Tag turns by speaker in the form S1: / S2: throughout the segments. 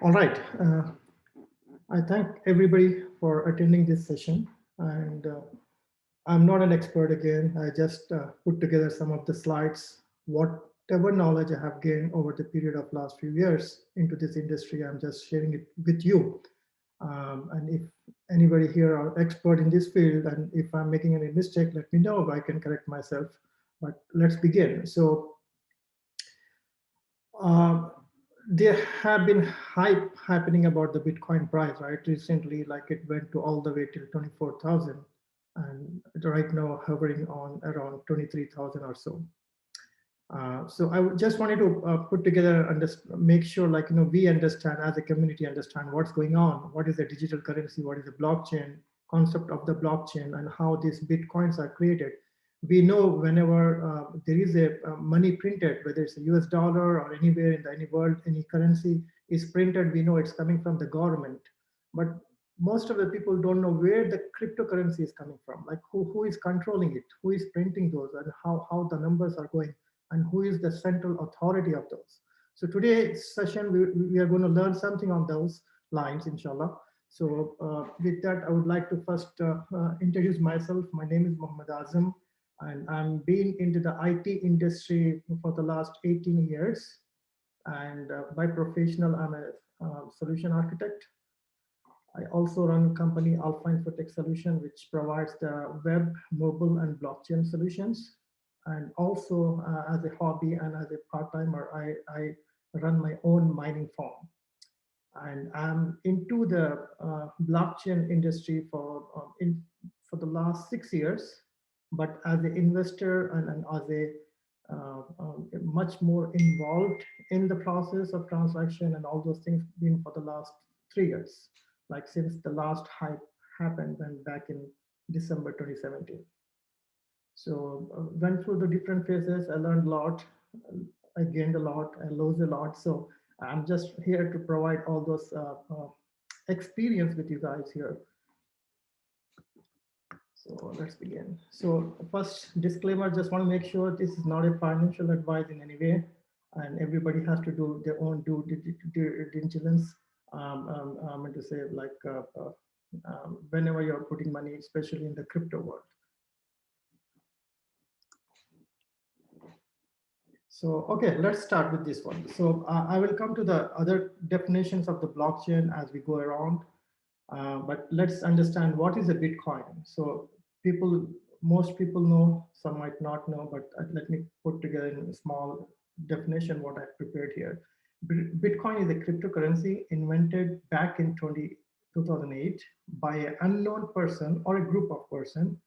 S1: All right. I thank everybody for attending this session. And I'm not an expert again. I just put together some of the slides, whatever knowledge I have gained over the period of last few years into this industry. I'm just sharing it with you. And if anybody here are expert in this field, and if I'm making any mistake, let me know. I can correct myself. But let's begin. So uh, there have been hype happening about the Bitcoin price, right? Recently, like it went to all the way till 24,000, and right now hovering on around 23,000 or so. So just wanted to put together and make sure, like, we understand as a community, understand what's going on, what is the digital currency, what is the blockchain, concept of the blockchain, and how these Bitcoins are created. We know whenever there is a money printed, whether it's a US dollar or anywhere in the any world, any currency is printed, we know it's coming from the government. But most of the people don't know where the cryptocurrency is coming from, like who is controlling it, who is printing those, and how the numbers are going, and who is the central authority of those. So today's session, we are going to learn something on those lines, inshallah. So with that, I would like to first introduce myself. My name is Mohammed Azam, and I'm been into the IT industry for the last 18 years. And by professional, I'm a solution architect. I also run company Alpha Infotech Solution, which provides the web, mobile, and blockchain solutions. And also, as a hobby and as a part-timer, I run my own mining farm. And I'm into the blockchain industry for the last 6 years. But as an investor and as a much more involved in the process of transaction and all those things been for the last 3 years, like since the last hype happened and back in December 2017. So went through the different phases. I learned a lot. I gained a lot. I lost a lot. So I'm just here to provide all those experience with you guys here. So let's begin. So first disclaimer, just want to make sure this is not a financial advice in any way, and everybody has to do their own due diligence. I'm going to say like whenever you're putting money, especially in the crypto world. So, okay, let's start with this one. So I will come to the other definitions of the blockchain as we go around. But let's understand what is a Bitcoin. So most people know, some might not know, but let me put together in a small definition what I've prepared here. Bitcoin is a cryptocurrency invented back in 2008 by an unknown person or a group of person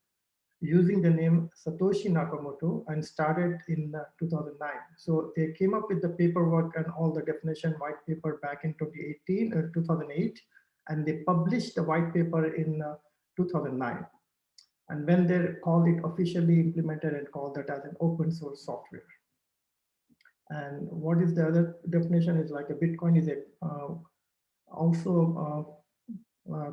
S1: using the name Satoshi Nakamoto and started in 2009. So they came up with the paperwork and all the definition white paper back in 2008, and they published the white paper in 2009. And when they called it officially implemented and called that as an open source software. And what is the other definition is like a Bitcoin is a also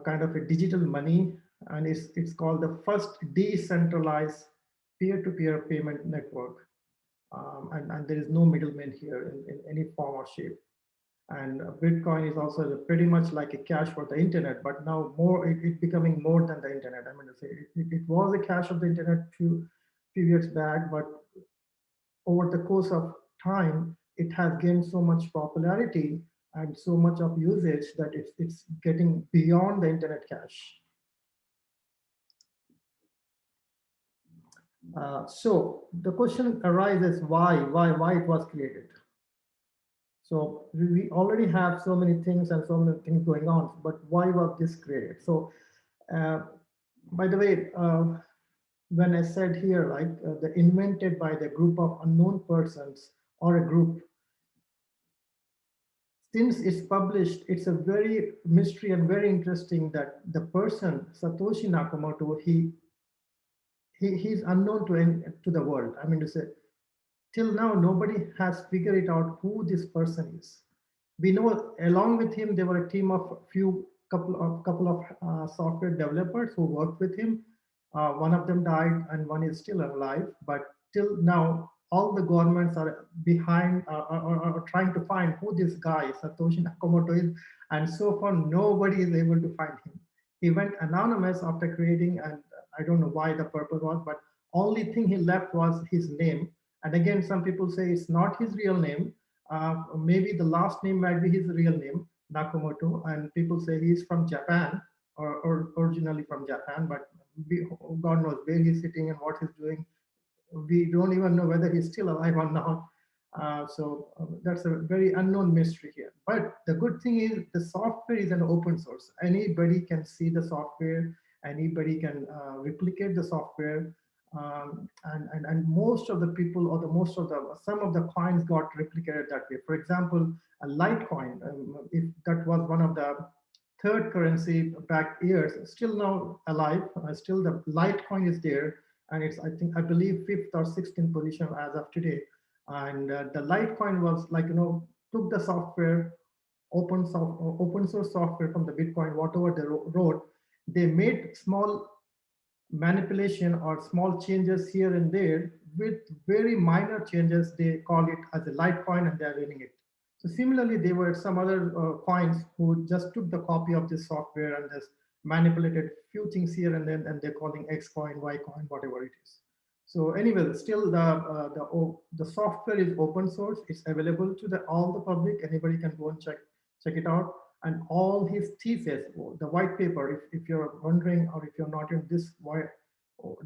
S1: kind of a digital money, and it's called the first decentralized peer-to-peer payment network. And there is no middleman here in any form or shape. And Bitcoin is also pretty much like a cash for the internet, but now it becoming more than the internet. I mean to say it was a cash of the internet few years back, but over the course of time, it has gained so much popularity and so much of usage that it's getting beyond the internet cache. So the question arises why it was created. So we already have so many things and so many things going on, but why was this created? So uh, by the way, when I said here, like the invented by the group of unknown persons or a group, since it's published, it's a very mystery and very interesting that the person, Satoshi Nakamoto, he's unknown to the world. I mean to say, till now, nobody has figured it out who this person is. We know along with him, there were a team of couple of software developers who worked with him. One of them died and one is still alive, but till now, all the governments are behind or trying to find who this guy Satoshi Nakamoto is, and so far nobody is able to find him. He went anonymous after creating, and I don't know why the purpose was, but only thing he left was his name. And again, some people say it's not his real name. Maybe the last name might be his real name, Nakamoto, and people say he's from Japan or originally from Japan, but God knows where he's sitting and what he's doing. We don't even know whether he's still alive or not. That's a very unknown mystery here. But the good thing is the software is an open source. Anybody can see the software, anybody can replicate the software. And most of the people or the most of the some of the coins got replicated that way. For example, a Litecoin, if that was one of the third currency back years, still now alive, still the Litecoin is there, and it's I believe fifth or 16th position as of today. And the Litecoin was like took the software, open source software from the Bitcoin, whatever they wrote, they made small manipulation or small changes here and there with very minor changes. They call it as a Litecoin and they're running it. So similarly, there were some other coins who just took the copy of this software and just manipulated few things here and then, and they're calling X coin, Y coin, whatever it is. So anyway, still the software is open source. It's available to all the public. Anybody can go and check it out. And all his thesis, the white paper, if you're wondering or if you're not in this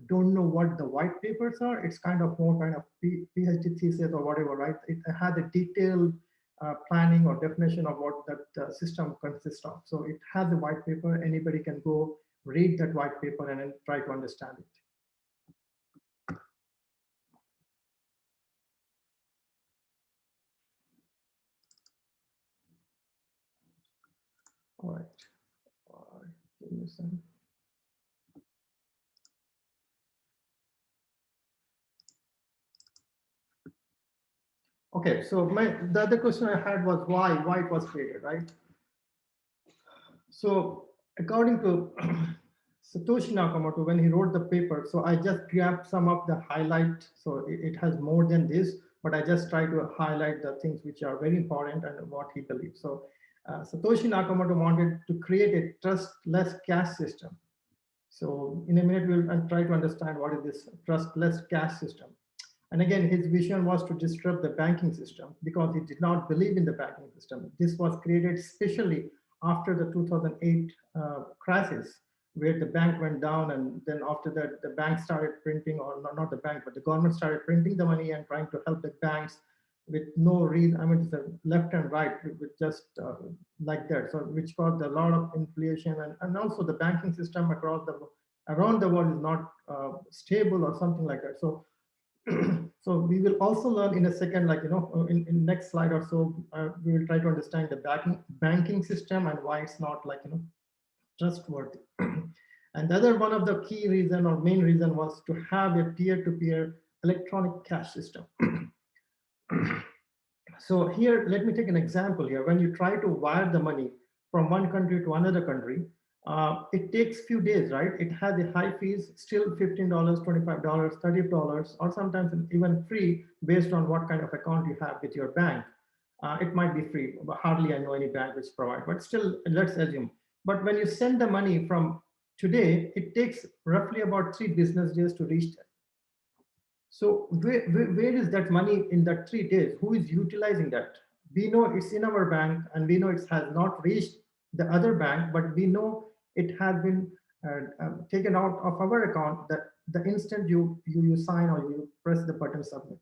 S1: don't know what the white papers are, it's kind of more kind of PhD thesis or whatever, right? It has a detailed planning or definition of what that system consists of. So it has a white paper. Anybody can go read that white paper and then try to understand it. All right. Give me some. Okay, so the other question I had was why it was created, right? So according to Satoshi Nakamoto, when he wrote the paper, so I just grabbed some of the highlight. So it has more than this, but I just try to highlight the things which are very important and what he believes. So Satoshi Nakamoto wanted to create a trustless cash system. So in a minute, we'll try to understand what is this trustless cash system. And again, his vision was to disrupt the banking system because he did not believe in the banking system. This was created especially after the 2008 crisis, where the bank went down, and then after that, the bank started printing, or not the bank, but the government started printing the money and trying to help the banks with no reason. I mean, it's a left and right, with just like that. So, which caused a lot of inflation, and also the banking system around the world is not stable or something like that. So so we will also learn in a second, like, in next slide or so, we will try to understand the banking system and why it's not like, trustworthy. And the other one of the key reason or main reason was to have a peer-to-peer electronic cash system. So here, let me take an example here. When you try to wire the money from one country to another country, it takes few days, right? It has a high fees, still $15, $25, $30, or sometimes even free based on what kind of account you have with your bank. It might be free, but hardly I know any bank which provide, but still, let's assume. But when you send the money from today, it takes roughly about 3 business days to reach that. So where is that money in that 3 days? Who is utilizing that? We know it's in our bank and we know it has not reached the other bank, but we know it has been taken out of our account that the instant you sign or you press the button submit.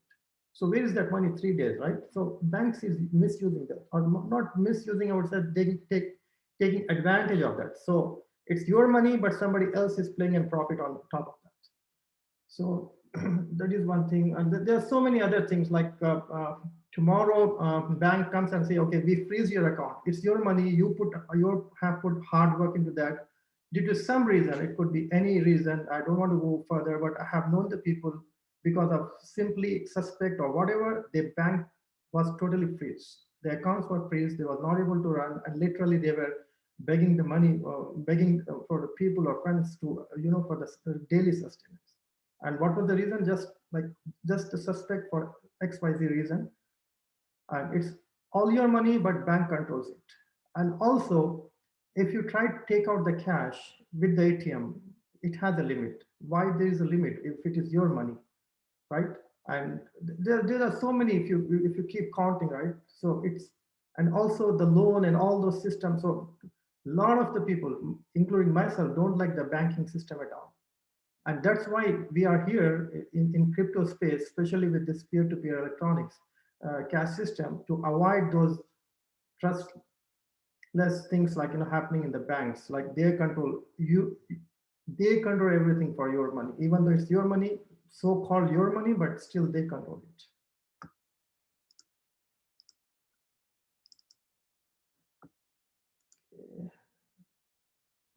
S1: So where is that money 3 days, right? So banks is misusing that, or not misusing, I would say taking advantage of that. So it's your money, but somebody else is playing a profit on top of that. So that is one thing. And there are so many other things like tomorrow bank comes and say, okay, we freeze your account. It's your money. You have put hard work into that. Due to some reason, it could be any reason. I don't want to go further, but I have known the people because of simply suspect or whatever, the bank was totally freeze. The accounts were freeze. They were not able to run, and literally they were begging the money, begging for the people or friends to, for the daily sustenance. And what was the reason? Just a suspect for XYZ reason. And it's all your money, but bank controls it. And also, if you try to take out the cash with the ATM, it has a limit. Why there is a limit if it is your money, right? And there are so many if you keep counting, right? So it's, and also the loan and all those systems. So a lot of the people, including myself, don't like the banking system at all. And that's why we are here in crypto space, especially with this peer-to-peer electronics cash system, to avoid those trustless things like happening in the banks. Like they control everything for your money, even though it's your money, so-called your money, but still they control it.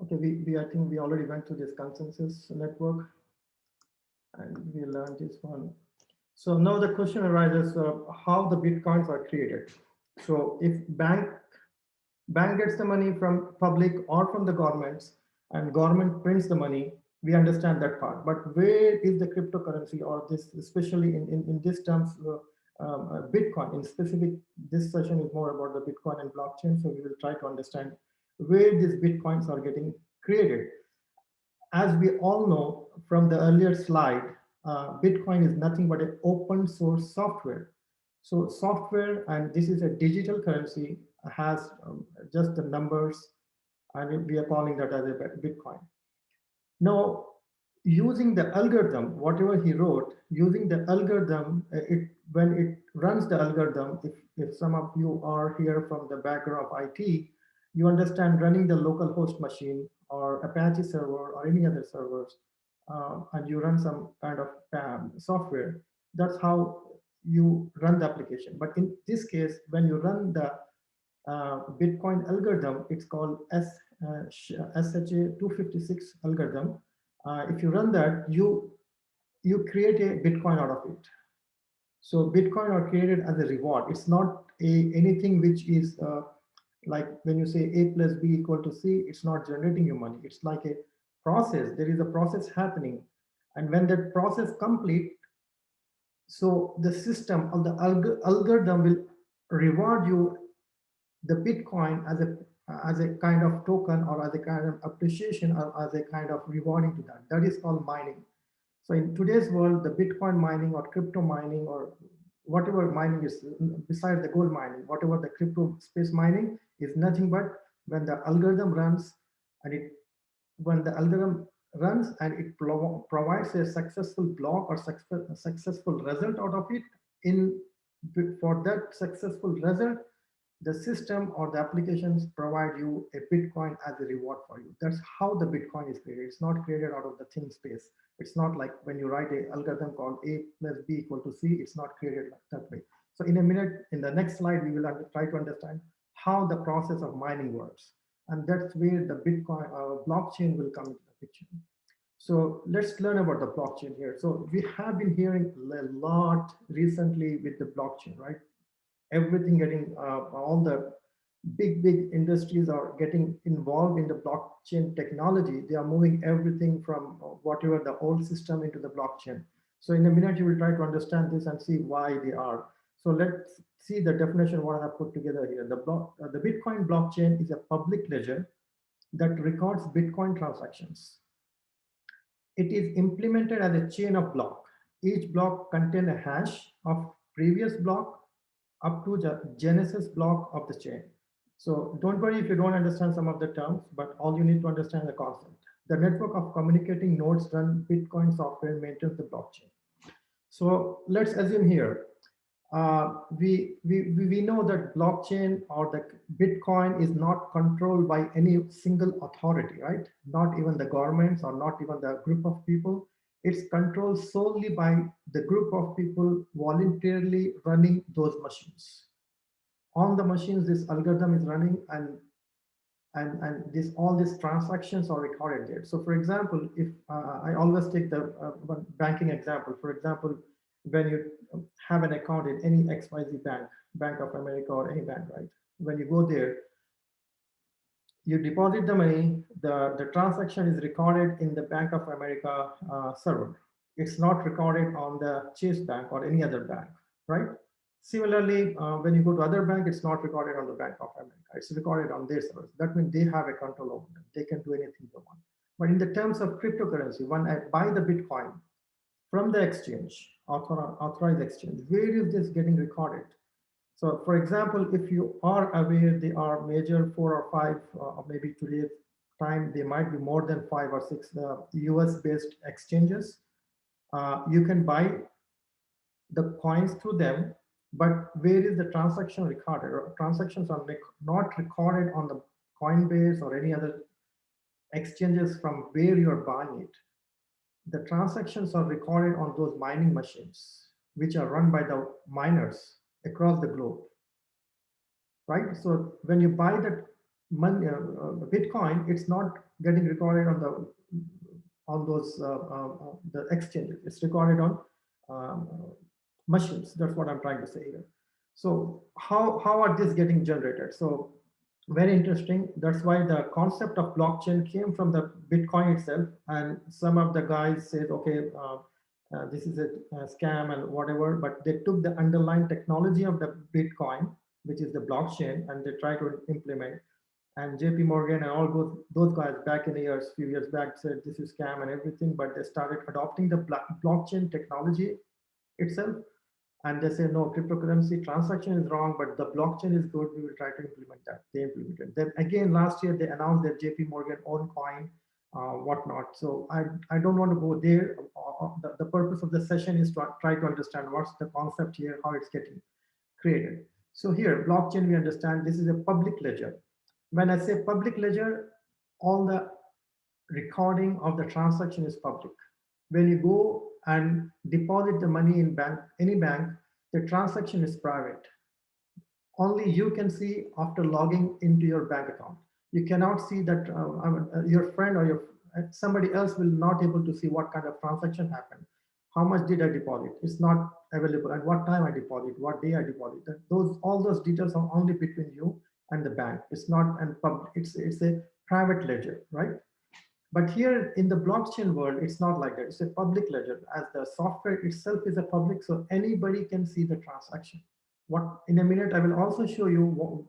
S1: Okay, we I think we already went through this consensus network, and we learned this one. So now the question arises how the bitcoins are created. So if bank gets the money from public or from the governments, and government prints the money, we understand that part. But where is the cryptocurrency, or this, especially in this terms, Bitcoin in specific? This session is more about the Bitcoin and blockchain, so we will try to understand where these Bitcoins are getting created. As we all know from the earlier slide, Bitcoin is nothing but an open source software. So software, and this is a digital currency, has just the numbers, and we are calling that as a Bitcoin. Now, using the algorithm, whatever he wrote, using the algorithm, when it runs the algorithm, if some of you are here from the background of IT, you understand running the local host machine or Apache server or any other servers, and you run some kind of software. That's how you run the application. But in this case, when you run the Bitcoin algorithm, it's called SHA-256 algorithm. If you run that, you create a Bitcoin out of it. So Bitcoin are created as a reward. It's not anything which is like when you say A plus B equal to C, it's not generating your money. It's like a process. There is a process happening. And when that process complete, so the system or the algorithm will reward you the Bitcoin as a kind of token, or as a kind of appreciation, or as a kind of rewarding to that. That is called mining. So in today's world, the Bitcoin mining or crypto mining or whatever mining is, besides the gold mining, whatever the crypto space mining is nothing but when the algorithm runs, and when the algorithm runs and it provides a successful block or successful result out of it. In For that successful result, the system or the applications provide you a Bitcoin as a reward for you. That's how the Bitcoin is created. It's not created out of the thin space. It's not like when you write a algorithm called A plus B equal to C, it's not created like that way. So in a minute, in the next slide, we will try to understand how the process of mining works. And that's where the Bitcoin blockchain will come into the picture. So let's learn about the blockchain here. So we have been hearing a lot recently with the blockchain, right? Everything getting all the big industries are getting involved in the blockchain technology. They are moving everything from whatever the old system into the blockchain. So in a minute you will try to understand this and see why they are. So let's see the definition what I have put together here. The Bitcoin blockchain is a public ledger that records Bitcoin transactions. It is implemented as a chain of block. Each block contains a hash of previous block up to the genesis block of the chain. So don't worry if you don't understand some of the terms, but all you need to understand the concept. The network of communicating nodes run Bitcoin software maintains the blockchain. So let's assume here, we know that blockchain or the Bitcoin is not controlled by any single authority, right? Not even the governments or not even the group of people. It's controlled solely by the group of people voluntarily running those machines. On the machines, this algorithm is running, and this all these transactions are recorded there. So for example, if I always take the one banking example. For example, when you have an account in any XYZ bank, Bank of America or any bank, right? When you go there, you deposit the money, the transaction is recorded in the Bank of America server. It's not recorded on the Chase Bank or any other bank, right? Similarly, when you go to other bank, it's not recorded on the Bank of America. It's recorded on their servers. That means they have a control over them. They can do anything they want. But in the terms of cryptocurrency, when I buy the Bitcoin from the exchange, authorized exchange, where is this getting recorded? So for example, if you are aware, there are major four or five, or maybe today's time, there might be more than five or six US-based exchanges. You can buy the coins through them, but where is the transaction recorded? Or transactions are not recorded on the Coinbase or any other exchanges from where you are buying it. The transactions are recorded on those mining machines, which are run by the miners across the globe, right? So when you buy that money, Bitcoin, it's not getting recorded on those the exchanges. It's recorded on um, machines. That's what I'm trying to say here. So how are these getting generated? So very interesting. That's why the concept of blockchain came from the Bitcoin itself. And some of the guys said, okay, this is a scam and whatever, but they took the underlying technology of the Bitcoin, which is the blockchain, and they try to implement. And JP Morgan and all those guys back in the years, few years back, said this is scam and everything, but they started adopting the blockchain technology itself. And they say, no, cryptocurrency transaction is wrong, but the blockchain is good. We will try to implement that. They implemented. Then again, last year, they announced that JP Morgan own coin, whatnot. So I don't want to go there. The purpose of the session is to try to understand what's the concept here, how it's getting created. So here, blockchain, we understand this is a public ledger. When I say public ledger, all the recording of the transaction is public. When you go and deposit the money in bank, any bank, the transaction is private. Only you can see after logging into your bank account. You cannot see that your friend or somebody else will not able to see what kind of transaction happened. How much did I deposit? It's not available. At what time I deposit? What day I deposit? Those all those details are only between you and the bank. It's not and public. It's a private ledger, right? But here in the blockchain world, it's not like that. It's a public ledger, as the software itself is a public, so anybody can see the transaction. What in a minute, I will also show you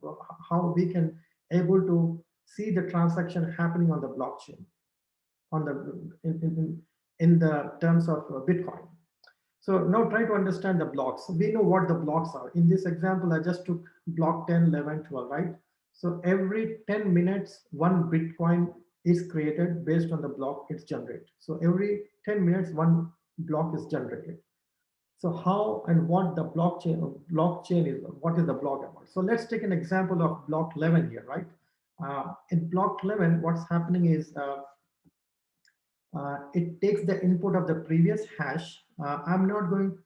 S1: how we can able to see the transaction happening on the blockchain, on the in the terms of Bitcoin. So now try to understand the blocks. We know what the blocks are. In this example, I just took block 10, 11, 12, right? So every 10 minutes, one Bitcoin is created based on the block it's generated. So every 10 minutes, one block is generated. So how and what the blockchain is, what is the block about? So let's take an example of block 11 here, right? In block 11, what's happening is it takes the input of the previous hash. I'm not going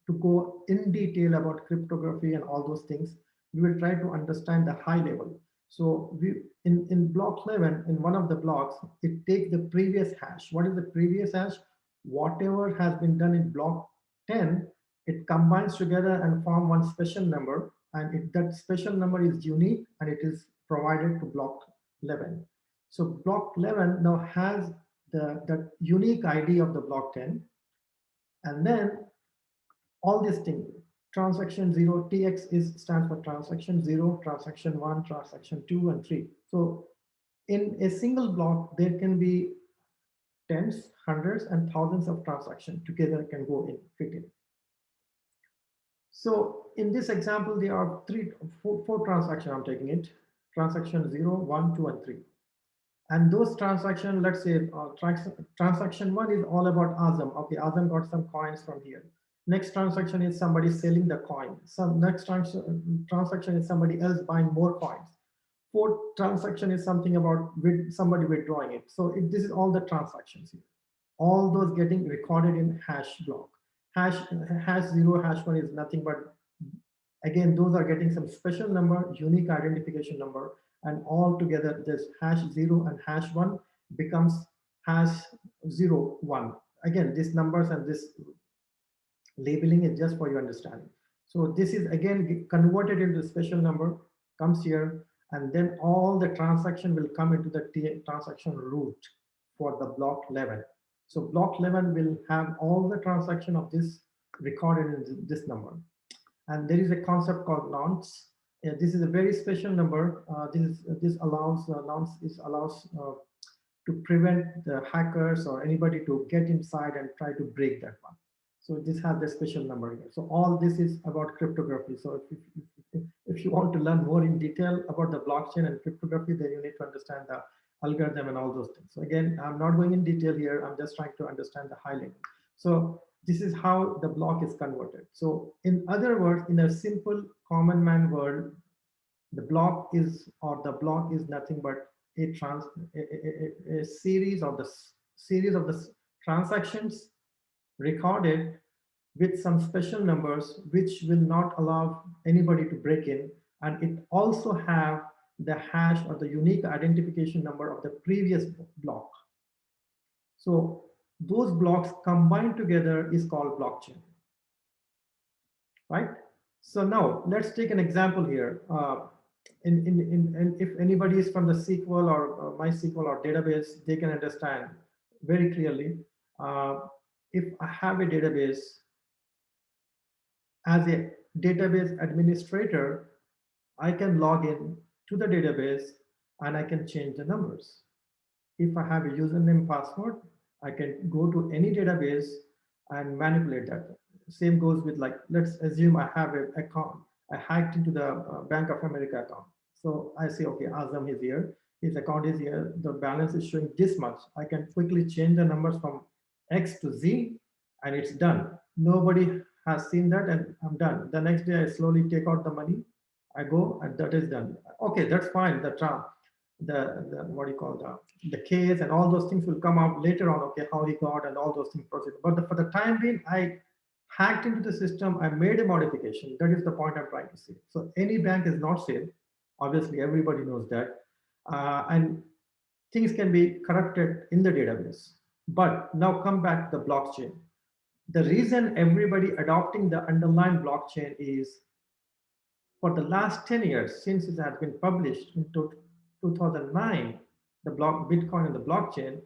S1: to go in detail about cryptography and all those things. We will try to understand the high level. So in block 11, in one of the blocks, it takes the previous hash. What is the previous hash? Whatever has been done in block 10, it combines together and form one special number. And that special number is unique and it is provided to block 11. So block 11 now has the unique ID of the block 10. And then all these things, transaction 0, TX stands for transaction 0, transaction 1, transaction 2, and 3. So in a single block, there can be tens, hundreds, and thousands of transactions together can go in, fit in. So in this example, there are four transactions. I'm taking it. Transaction 0, 1, 2, and 3. And those transactions, let's say transaction 1 is all about Azam. Okay, Azam got some coins from here. Next transaction is somebody selling the coin. Some next transaction is somebody else buying more coins. Fourth transaction is something about somebody withdrawing it. So this is all the transactions here. All those getting recorded in hash block. Hash 0, hash 1 is nothing but, again, those are getting some special number, unique identification number, and all together this hash 0 and hash 1 becomes hash 0, 1. Again, these numbers and this labeling is just for your understanding. So this is again converted into special number, comes here, and then all the transaction will come into the transaction root for the block 11. So block 11 will have all the transaction of this recorded in this number. And there is a concept called nonce. This is a very special number. This allows nonce is allows to prevent the hackers or anybody to get inside and try to break that one. So this has the special number here. So all this is about cryptography. So if you want to learn more in detail about the blockchain and cryptography, then you need to understand the algorithm and all those things. So again, I'm not going in detail here. I'm just trying to understand the high level. So this is how the block is converted. So in other words, in a simple common man world, the block is, or the block is nothing but a series of the transactions recorded with some special numbers which will not allow anybody to break in, and it also have the hash or the unique identification number of the previous block. So those blocks combined together is called blockchain, right? So now let's take an example here. If anybody is from the SQL or MySQL or database, they can understand very clearly. If I have a database, as a database administrator, I can log in to the database and I can change the numbers. If I have a username password, I can go to any database and manipulate that. Same goes with, like, let's assume I have an account. I hacked into the Bank of America account. So I say, okay, Azam is here. His account is here. The balance is showing this much. I can quickly change the numbers from X to Z and it's done. Nobody has seen that and I'm done. The next day I slowly take out the money. I go and that is done. Okay, that's fine. The what do you call the case and all those things will come out later on. Okay, how he got and all those things proceed. But for the time being, I hacked into the system. I made a modification. That is the point I'm trying to say. So any bank is not safe. Obviously, everybody knows that, and things can be corrupted in the database. But now come back to the blockchain. The reason everybody adopting the underlying blockchain is, for the last 10 years, since it has been published in 2009, the Bitcoin and the blockchain,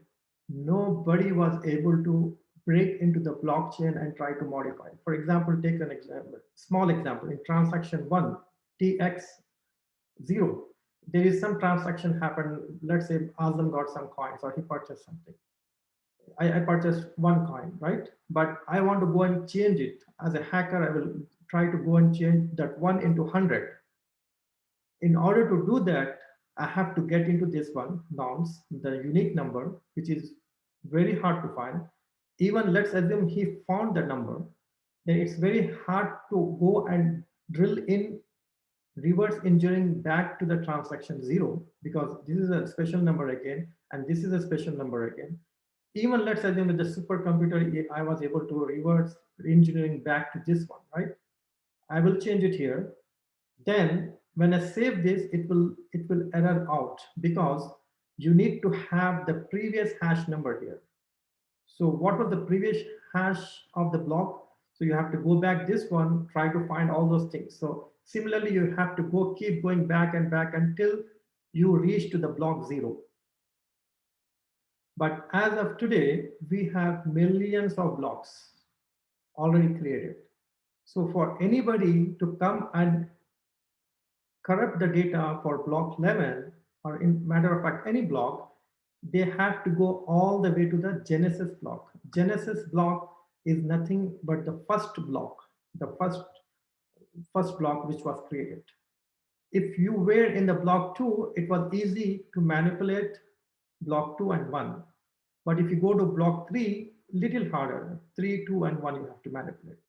S1: nobody was able to break into the blockchain and try to modify it. For example, take an example, small example. In transaction 1, TX0, there is some transaction happened. Let's say Azam got some coins or he purchased something. I purchased one coin, right? But I want to go and change it. As a hacker, I will try to go and change that 1 into 100. In order to do that, I have to get into this one, nonce, the unique number, which is very hard to find. Even let's assume he found the number, then it's very hard to go and drill in reverse engineering back to the transaction 0, because this is a special number again, and this is a special number again. Even let's assume with the supercomputer, I was able to reverse engineering back to this one, right? I will change it here. Then when I save this, it will error out because you need to have the previous hash number here. So what was the previous hash of the block? So you have to go back this one, try to find all those things. So similarly, you have to keep going back and back until you reach to the block 0. But as of today, we have millions of blocks already created. So for anybody to come and corrupt the data for block 11, or in matter of fact, any block, they have to go all the way to the Genesis block. Genesis block is nothing but the first block, the first block which was created. If you were in the block 2, it was easy to manipulate block 2 and 1. But if you go to block 3, little harder, 3, 2, and 1 you have to manipulate.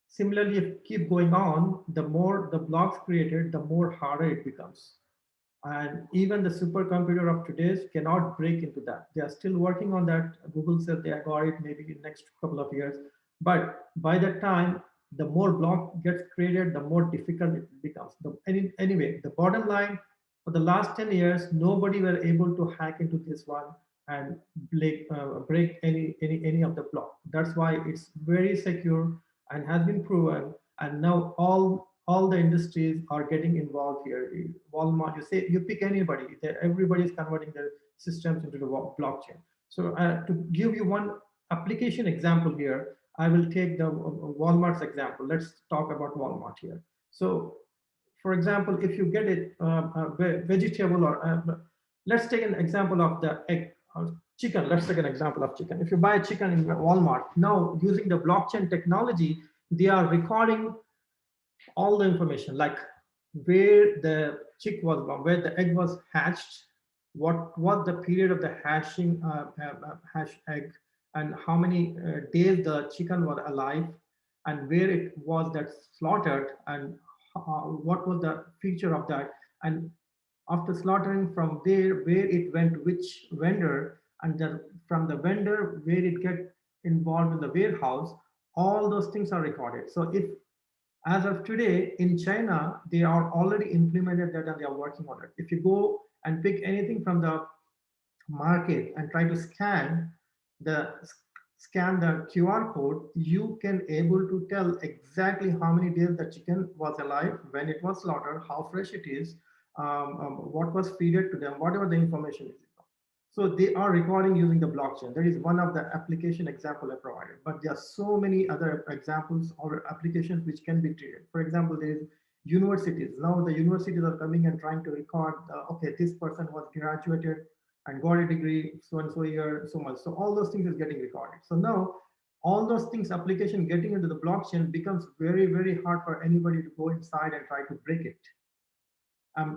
S1: Similarly, if you keep going on, the more the blocks created, the more harder it becomes. And even the supercomputer of today's cannot break into that. They are still working on that. Google said they got it maybe in the next couple of years. But by that time, the more block gets created, the more difficult it becomes. Anyway, the bottom line, for the last 10 years, nobody were able to hack into this one and break any of the block. That's why it's very secure and has been proven. And now all the industries are getting involved here. Walmart, you pick anybody, everybody is converting their systems into the blockchain. So to give you one application example here, I will take the Walmart's example. Let's talk about Walmart here. So, for example, if you get a vegetable or let's take an example of the egg or chicken. Let's take an example of chicken. If you buy a chicken in Walmart, now using the blockchain technology, they are recording all the information like where the chick was born, where the egg was hatched, what was the period of the hatching hash egg, and how many days the chicken was alive, and where it was that slaughtered, and what was the feature of that, and after slaughtering from there, where it went to which vendor, and then from the vendor where it get involved in the warehouse, all those things are recorded. So if as of today in China, they are already implemented that and they are working on it. If you go and pick anything from the market and try to the scan the QR code, you can able to tell exactly how many days the chicken was alive, when it was slaughtered, how fresh it is, what was fed to them, whatever the information is. So they are recording using the blockchain. That is one of the application example I provided, but there are so many other examples or applications which can be treated. For example, there is universities. Now the universities are coming and trying to record, okay, this person was graduated and got a degree, so and so year, so much. So all those things is getting recorded. So now all those things, application getting into the blockchain becomes very, very hard for anybody to go inside and try to break it.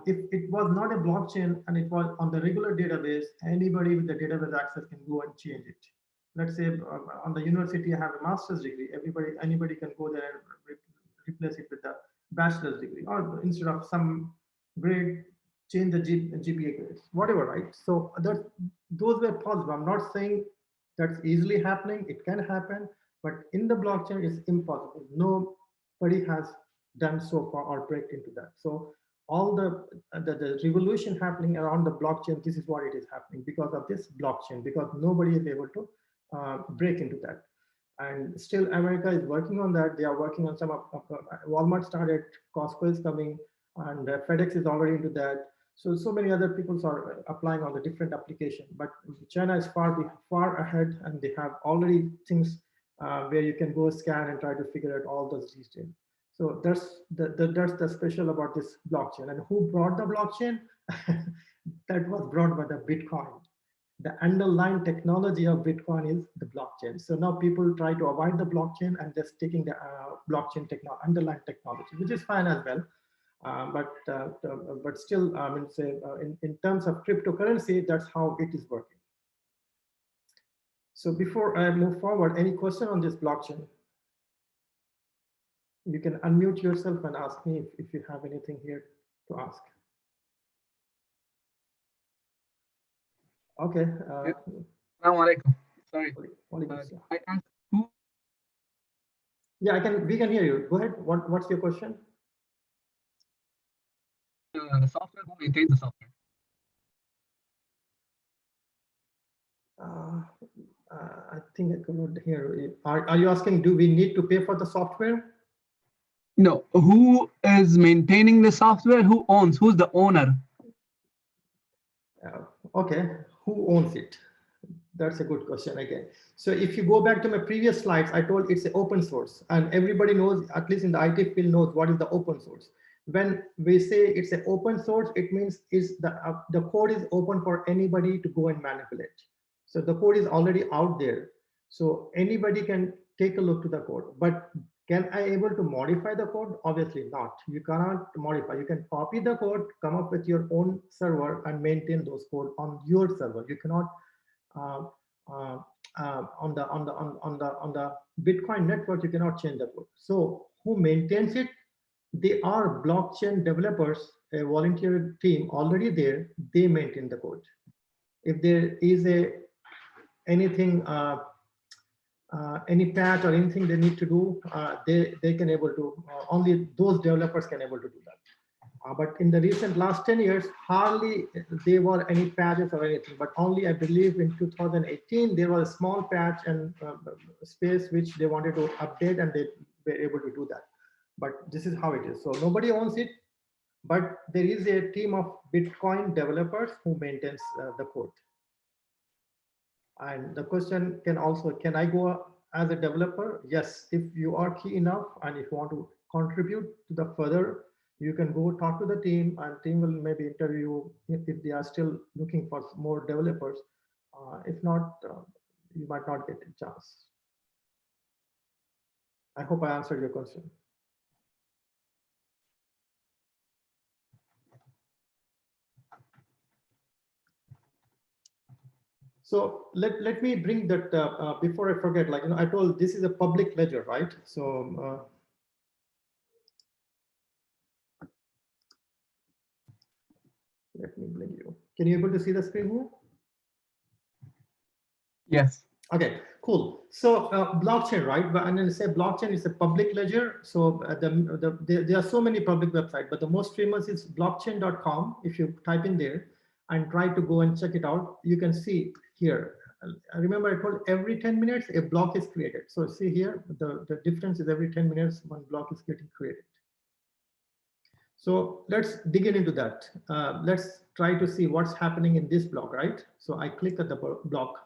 S1: If it was not a blockchain and it was on the regular database, anybody with the database access can go and change it. Let's say on the university, I have a master's degree. Anybody can go there and replace it with a bachelor's degree, or instead of some grade, change the GPA grades, whatever, right? So those were possible. I'm not saying that's easily happening. It can happen, but in the blockchain, it's impossible. Nobody has done so far or break into that. So all the revolution happening around the blockchain, this is what it is happening because of this blockchain, because nobody is able to break into that. And still America is working on that. They are working on some Walmart started, Costco is coming, and FedEx is already into that. So many other people are applying on the different application, but China is far ahead, and they have already things where you can go scan and try to figure out all those details. So that's the special about this blockchain. And who brought the blockchain? That was brought by the Bitcoin. The underlying technology of Bitcoin is the blockchain. So now people try to avoid the blockchain and just taking the blockchain underlying technology, which is fine as well. But still, I mean, say in terms of cryptocurrency, that's how it is working. So before I move forward, any question on this blockchain? You can unmute yourself and ask me if you have anything here to ask. Okay.
S2: Sorry. I asked who.
S1: Yeah, we can hear you. Go ahead. What's your question?
S2: The software, who maintains the software?
S1: I think I could not hear you. Are you asking, do we need to pay for the software?
S2: No, who is maintaining the software? Who owns? Who's the owner?
S1: Okay, who owns it? That's a good question again. So if you go back to my previous slides, I told it's an open source, and everybody knows, at least in the IT field, knows what is the open source. When we say it's an open source, it means the code is open for anybody to go and manipulate. So the code is already out there. So anybody can take a look to the code. But can I able to modify the code? Obviously not. You cannot modify. You can copy the code, come up with your own server, and maintain those code on your server. You cannot on the Bitcoin network, you cannot change the code. So who maintains it? They are blockchain developers, a volunteer team already there. They maintain the code. If there is anything, any patch or anything they need to do, they can able to, only those developers can able to do that. But in the recent last 10 years, hardly there were any patches or anything, but only I believe in 2018, there was a small patch and space which they wanted to update, and they were able to do that. But this is how it is. So nobody owns it, but there is a team of Bitcoin developers who maintains the code. And the question can also, can I go as a developer? Yes, if you are key enough and if you want to contribute to the further, you can go talk to the team and team will maybe interview if they are still looking for more developers. If not, you might not get a chance. I hope I answered your question. So let me bring that before I forget, like, I told this is a public ledger, right? So let me bring you. Can you able to see the screen here?
S2: Yes.
S1: Okay, cool. So blockchain, right? And then say blockchain is a public ledger. So there are so many public websites, but the most famous is blockchain.com. If you type in there and try to go and check it out, you can see here. Remember I told every 10 minutes a block is created. So see here, the difference is every 10 minutes one block is getting created. So let's dig into that. Let's try to see what's happening in this block, right? So I click at the block.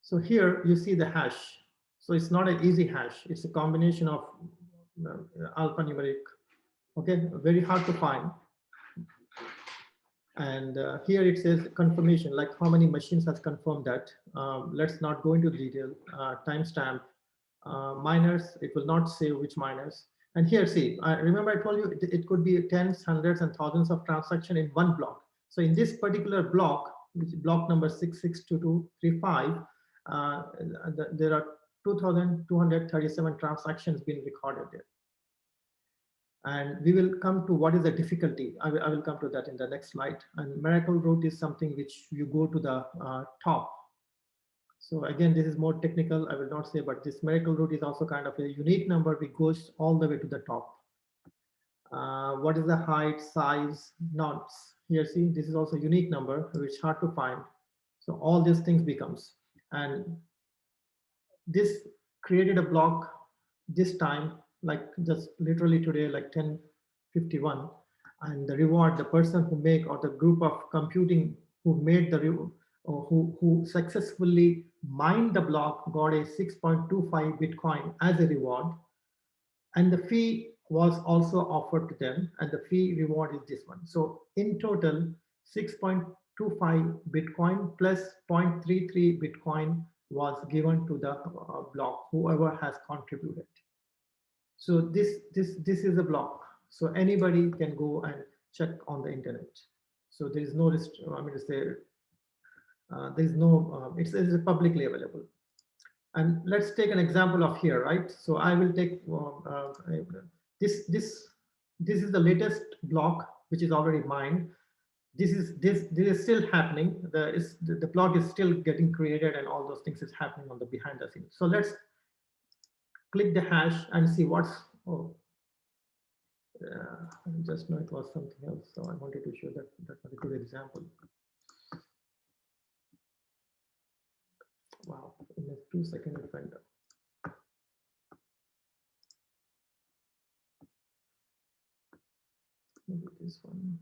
S1: So here you see the hash. So it's not an easy hash. It's a combination of alphanumeric. Okay, very hard to find. And here it says confirmation, like how many machines has confirmed that. Let's not go into detail. Timestamp, miners, it will not say which miners. And here, see, remember I told you it could be tens, hundreds, and thousands of transactions in one block. So in this particular block, which is block number 662235, there are 2,237 transactions being recorded there. And we will come to what is the difficulty. I will come to that in the next slide. And miracle root is something which you go to the top. So again, this is more technical, I will not say, but this miracle root is also kind of a unique number which goes all the way to the top. What is the height, size, knots? Here, see, this is also a unique number, which is hard to find. So all these things becomes. And this created a block this time, like just literally today, like 10:51. And the reward, the person who make, or the group of computing who made the or who successfully mined the block got a 6.25 Bitcoin as a reward. And the fee was also offered to them, and the fee reward is this one. So in total, 6.25 Bitcoin plus 0.33 Bitcoin was given to the block, whoever has contributed. So this is a block. So anybody can go and check on the internet. So there is no I mean to say, there is no, it's publicly available. And let's take an example of here, right? So I will take this is the latest block which is already mined. This is still happening. The block is still getting created, and all those things is happening on the behind the scenes. So let's click the hash and see what's. Oh, I just know it was something else. So I wanted to show that particular example. Wow, in a 2-second it went up. Maybe this one.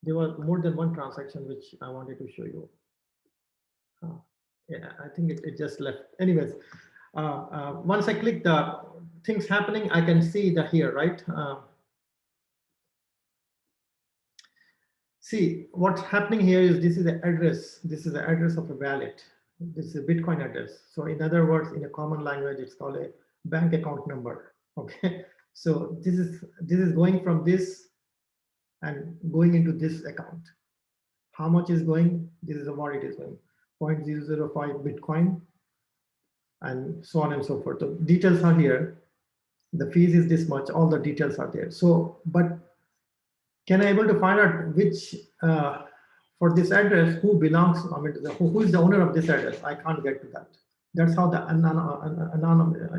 S1: There was more than one transaction which I wanted to show you. Yeah, I think it just left. Anyways, once I click the things happening, I can see the here, right? See, what's happening here is this is the address. This is the address of a wallet. This is a Bitcoin address. So in other words, in a common language, it's called a bank account number. Okay. So this is going from this and going into this account. How much is going? This is what it is going. 0.005 Bitcoin and so on and so forth. The details are here. The fees is this much. All the details are there. So, but can I able to find out which for this address who belongs? I mean, who is the owner of this address? I can't get to that. That's how the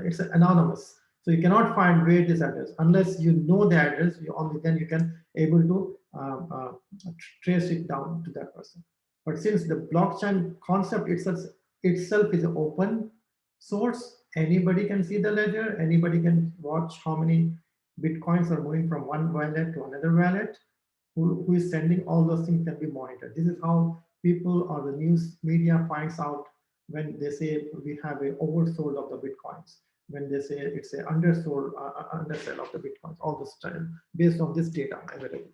S1: it's anonymous. So you cannot find where this address unless you know the address. You only then you can able to trace it down to that person. But since the blockchain concept itself is an open source, anybody can see the ledger. Anybody can watch how many Bitcoins are moving from one wallet to another wallet. Who is sending all those things can be monitored. This is how people or the news media finds out when they say we have a oversold of the Bitcoins, when they say it's a undersold, undersell of the Bitcoins, all this time based on this data available.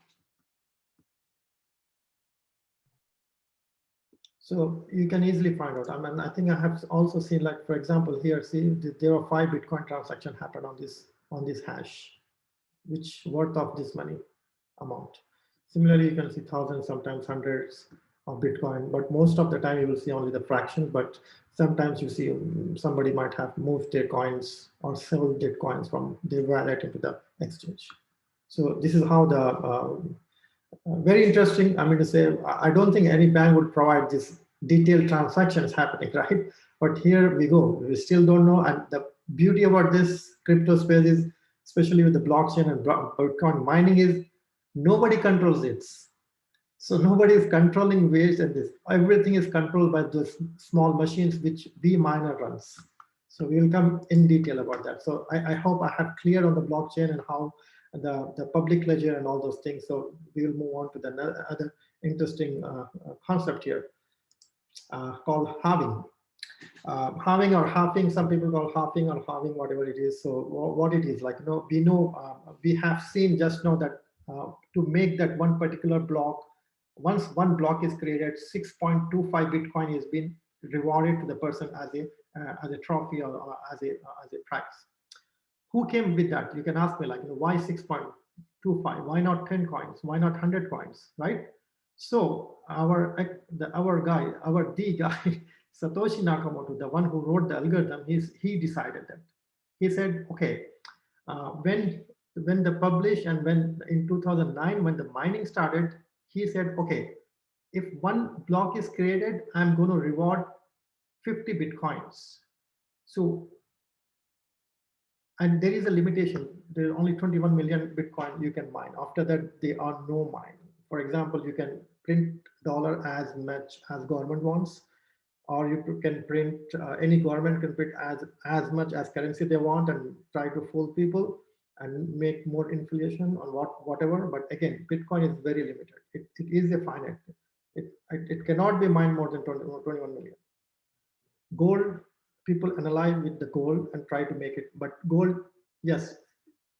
S1: So you can easily find out. I mean, I think I have also seen, like, for example, here, see, there are 5 Bitcoin transactions happen on this hash, which worth of this money amount. Similarly, you can see thousands, sometimes hundreds of Bitcoin, but most of the time you will see only the fractions. But sometimes you see somebody might have moved their coins or sold their coins from their wallet into the exchange. So this is how the very interesting. I mean to say, I don't think any bank would provide this detailed transactions happening, right? But here we go. We still don't know. And the beauty about this crypto space is, especially with the blockchain and Bitcoin mining, is nobody controls it. So nobody is controlling waste and this. Everything is controlled by those small machines which V miner runs. So we will come in detail about that. So I hope I have cleared on the blockchain and how the public ledger and all those things. So we will move on to the other interesting concept here called halving. Halving or halving, some people call halving or halving, whatever it is. So what it is, like, we have seen just now that to make that one particular block, once one block is created, 6.25 Bitcoin is been rewarded to the person as a trophy or as a prize. Who came with that? You can ask me, like, why 6.25? Why not 10 coins? Why not 100 coins? Right? So our guy, Satoshi Nakamoto, the one who wrote the algorithm, he decided that. He said, okay, when the publish and when in 2009 when the mining started, he said, okay, if one block is created, I'm going to reward 50 Bitcoins. So, and there is a limitation. There's only 21 million Bitcoin you can mine. After that, there are no mine. For example, you can print dollar as much as government wants, or you can print, any government can print as much as currency they want and try to fool people and make more inflation on whatever. But again, Bitcoin is very limited. It is a finite. It cannot be mined more than 21 million. Gold, people analyze with the gold and try to make it, but gold, yes,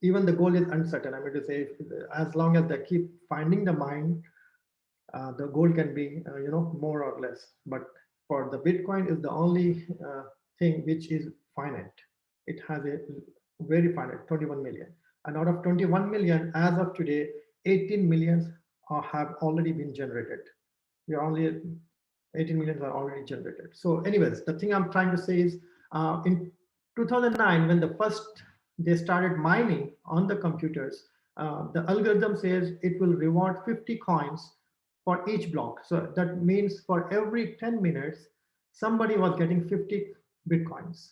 S1: even the gold is uncertain. I mean to say, as long as they keep finding the mine, the gold can be, more or less. But for the Bitcoin is the only thing which is finite. It has a very finite 21 million. And out of 21 million, as of today, 18 millions have already been generated. We are only 18 millions are already generated. So anyways, the thing I'm trying to say is, in 2009, when they started mining on the computers, the algorithm says it will reward 50 coins for each block. So that means for every 10 minutes, somebody was getting 50 Bitcoins.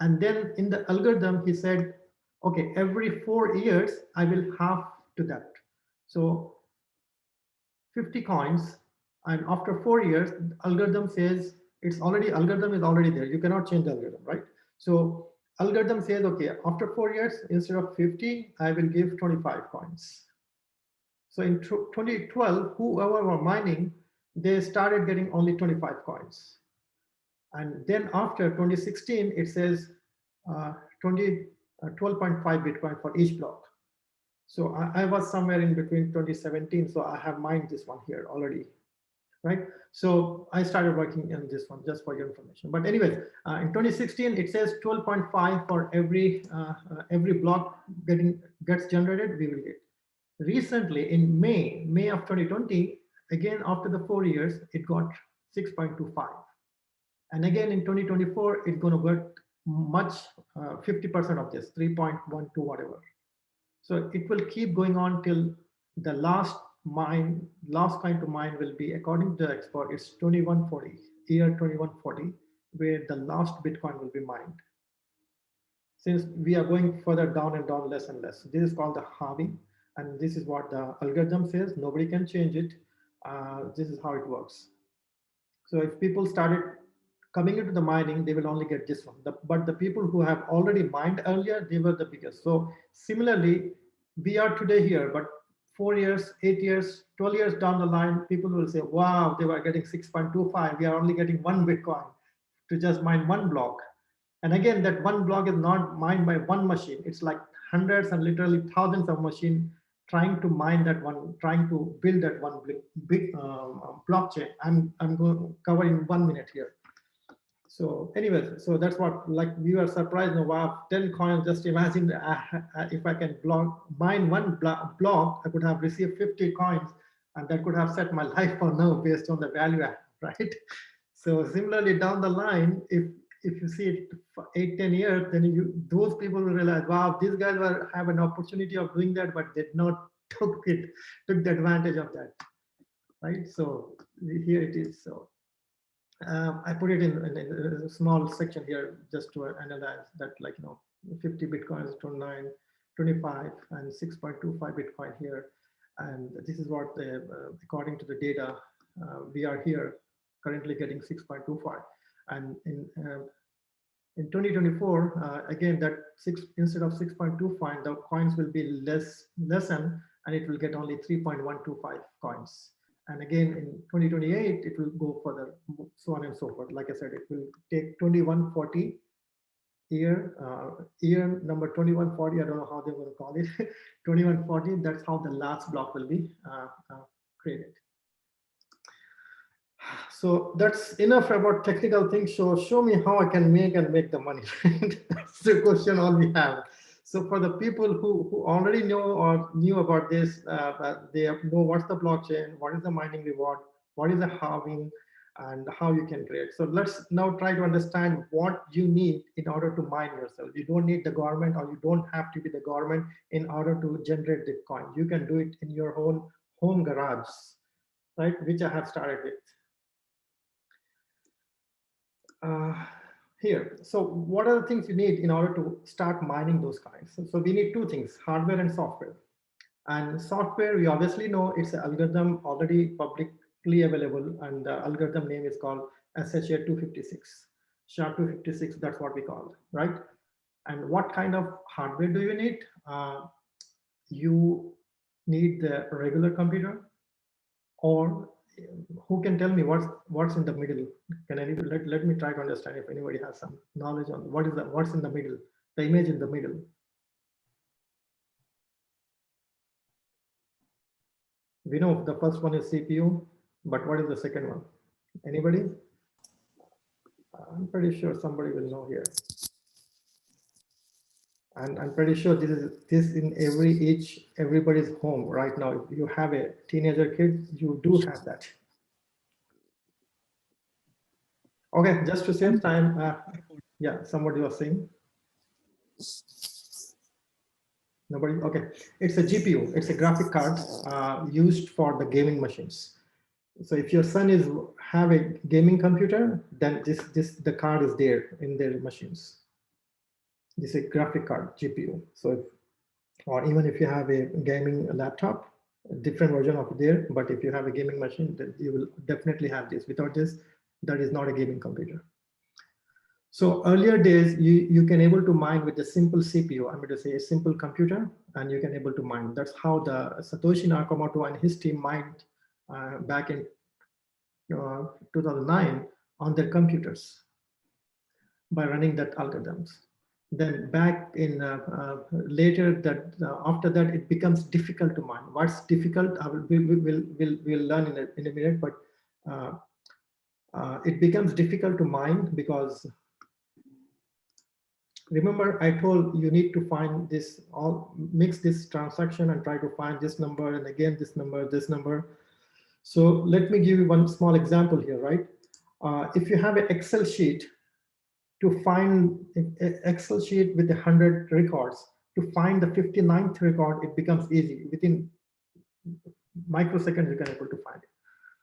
S1: And then in the algorithm, he said, okay, every 4 years, I will half to that. So 50 coins, and after 4 years, the algorithm says algorithm is already there. You cannot change the algorithm, right? So algorithm says, okay, after 4 years, instead of 50, I will give 25 coins. So in 2012, whoever were mining, they started getting only 25 coins. And then after 2016, it says 12.5 Bitcoin for each block. So I was somewhere in between 2017. So I have mined this one here already, right? So I started working in this one just for your information. But anyways, in 2016, it says 12.5 for every block gets generated, we will get. Recently, in May of 2020, again, after the 4 years, it got 6.25. And again, in 2024, it's going to get much, 50% of this, 3.12, whatever. So it will keep going on till the last coin to mine will be, according to the expert, it's 2140, year 2140, where the last Bitcoin will be mined. Since we are going further down and down, less and less. This is called the halving, and this is what the algorithm says. Nobody can change it. This is how it works. So if people started coming into the mining, they will only get this one. But the people who have already mined earlier, they were the biggest. So similarly, we are today here, but 4 years, 8 years, 12 years down the line, people will say, wow, they were getting 6.25. We are only getting one Bitcoin to just mine one block. And again, that one block is not mined by one machine. It's like hundreds and literally thousands of machines trying to mine that one, trying to build that one big blockchain. I'm going to cover in 1 minute here. So anyways, so that's what, like, we were surprised. Wow, 10 coins. Just imagine if I can mine one block, I could have received 50 coins, and that could have set my life for now based on the value I have, right? So similarly, down the line, if you see it for 8-10 years, then those people will realize, wow, these guys have an opportunity of doing that, but did not took the advantage of that, right? So here it is. So I put it in a small section here just to analyze that, like, 50 Bitcoins, 29, 25, and 6.25 Bitcoin here. And this is what, according to the data, we are here currently getting 6.25. And in 2024, again, that instead of 6.25, the coins will be lessen, and it will get only 3.125 coins. And again, in 2028, it will go further, so on and so forth. Like I said, it will take 2140 year number 2140. I don't know how they will call it. 2140. That's how the last block will be created. So that's enough about technical things. So show me how I can make the money. That's the question all we have. So for the people who already know or knew about this, they know what's the blockchain, what is the mining reward, what is the halving, and how you can create. So let's now try to understand what you need in order to mine yourself. You don't need the government, or you don't have to be the government in order to generate Bitcoin. You can do it in your own home garage, right? Which I have started with. Here. So what are the things you need in order to start mining those coins? So we need two things, hardware and software. And software, we obviously know it's an algorithm already publicly available, and the algorithm name is called SHA-256. SHA-256, that's what we call it, right? And what kind of hardware do you need? You need the regular computer, or who can tell me what's in the middle? Can anybody let me try to understand if anybody has some knowledge on what's in the middle, the image in the middle. We know the first one is CPU, but what is the second one? Anybody? I'm pretty sure somebody will know here. And I'm pretty sure this is in everybody's home right now. If you have a teenager kid, you do have that. Okay, just to save time, yeah, somebody was saying. Nobody? Okay, it's a GPU. It's a graphic card used for the gaming machines. So if your son have a gaming computer, then the card is there in their machines. This is a graphic card, GPU. So or even if you have a gaming laptop, a different version of it there, but if you have a gaming machine, then you will definitely have this. Without this, that is not a gaming computer. So earlier days, you can able to mine with a simple CPU. I'm going to say a simple computer, and you can able to mine. That's how the Satoshi Nakamoto and his team mined back in 2009 on their computers by running that algorithms. Then back in later that after that, it becomes difficult to mine. What's difficult? We'll learn in a minute, but it becomes difficult to mine because remember I told you need to find this, mix this transaction and try to find this number, and again this number, this number. So let me give you one small example here, right? If you have an Excel sheet, to find an Excel sheet with 100 records, to find the 59th record, it becomes easy. Within microseconds, you can able to find it.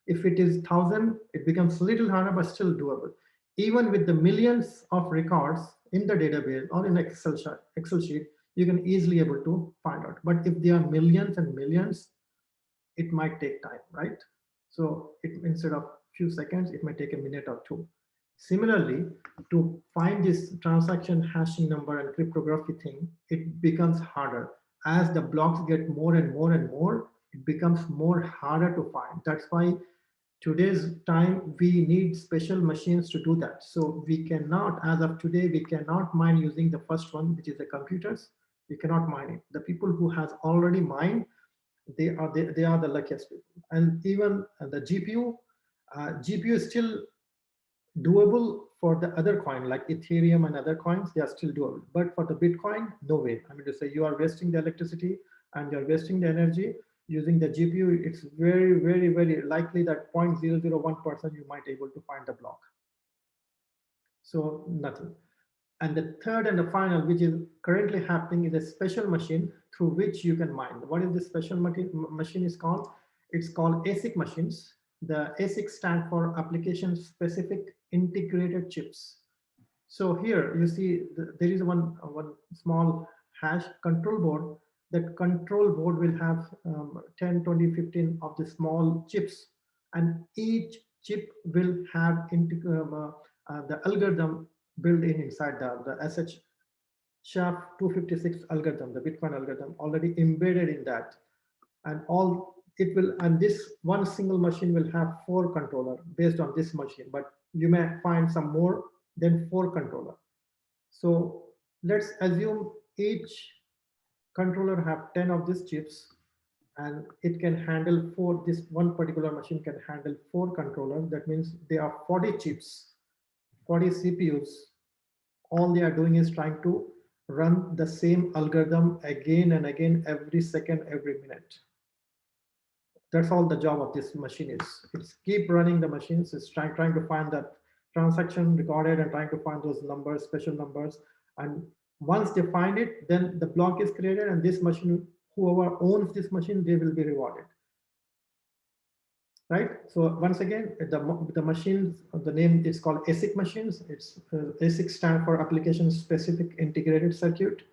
S1: If it is 1,000, it becomes a little harder, but still doable. Even with the millions of records in the database or in Excel sheet, you can easily able to find out. But if there are millions and millions, it might take time, right? So instead of few seconds, it might take a minute or two. Similarly, to find this transaction hashing number and cryptography thing, it becomes harder. As the blocks get more and more and more, it becomes more harder to find. That's why today's time we need special machines to do that. So we cannot, as of today, we cannot mine using the first one, which is the computers. We cannot mine it. The people who has already mined, they are the luckiest people. And even the GPU is still doable for the other coin like Ethereum and other coins. They are still doable, but for the Bitcoin, no way. I mean to say, you are wasting the electricity and you're wasting the energy using the GPU. It's very, very, very likely that 0.001% you might able to find the block. So nothing. And the third and the final, which is currently happening, is a special machine through which you can mine. What is this special machine is called? It's called ASIC machines. The ASIC stand for application specific integrated chips. So here you see there is one small hash control board. That control board will have 10, 20, 15 of the small chips, and each chip will have the algorithm built in inside the SH SHA-256 algorithm, the Bitcoin algorithm already embedded in that. And this one single machine will have 4 controller based on this machine, but you may find some more than 4 controller. So let's assume each controller have 10 of these chips, and it can handle 4. This one particular machine can handle 4 controllers. That means there are 40 chips, 40 CPUs. All they are doing is trying to run the same algorithm again and again, every second, every minute. That's all the job of this machine is. It's keep running the machines. It's trying to find that transaction recorded and trying to find those numbers, special numbers. And once they find it, then the block is created, and this machine, whoever owns this machine, they will be rewarded. Right. So once again, the machines, the name is called ASIC machines. It's ASIC stand for application specific integrated circuit.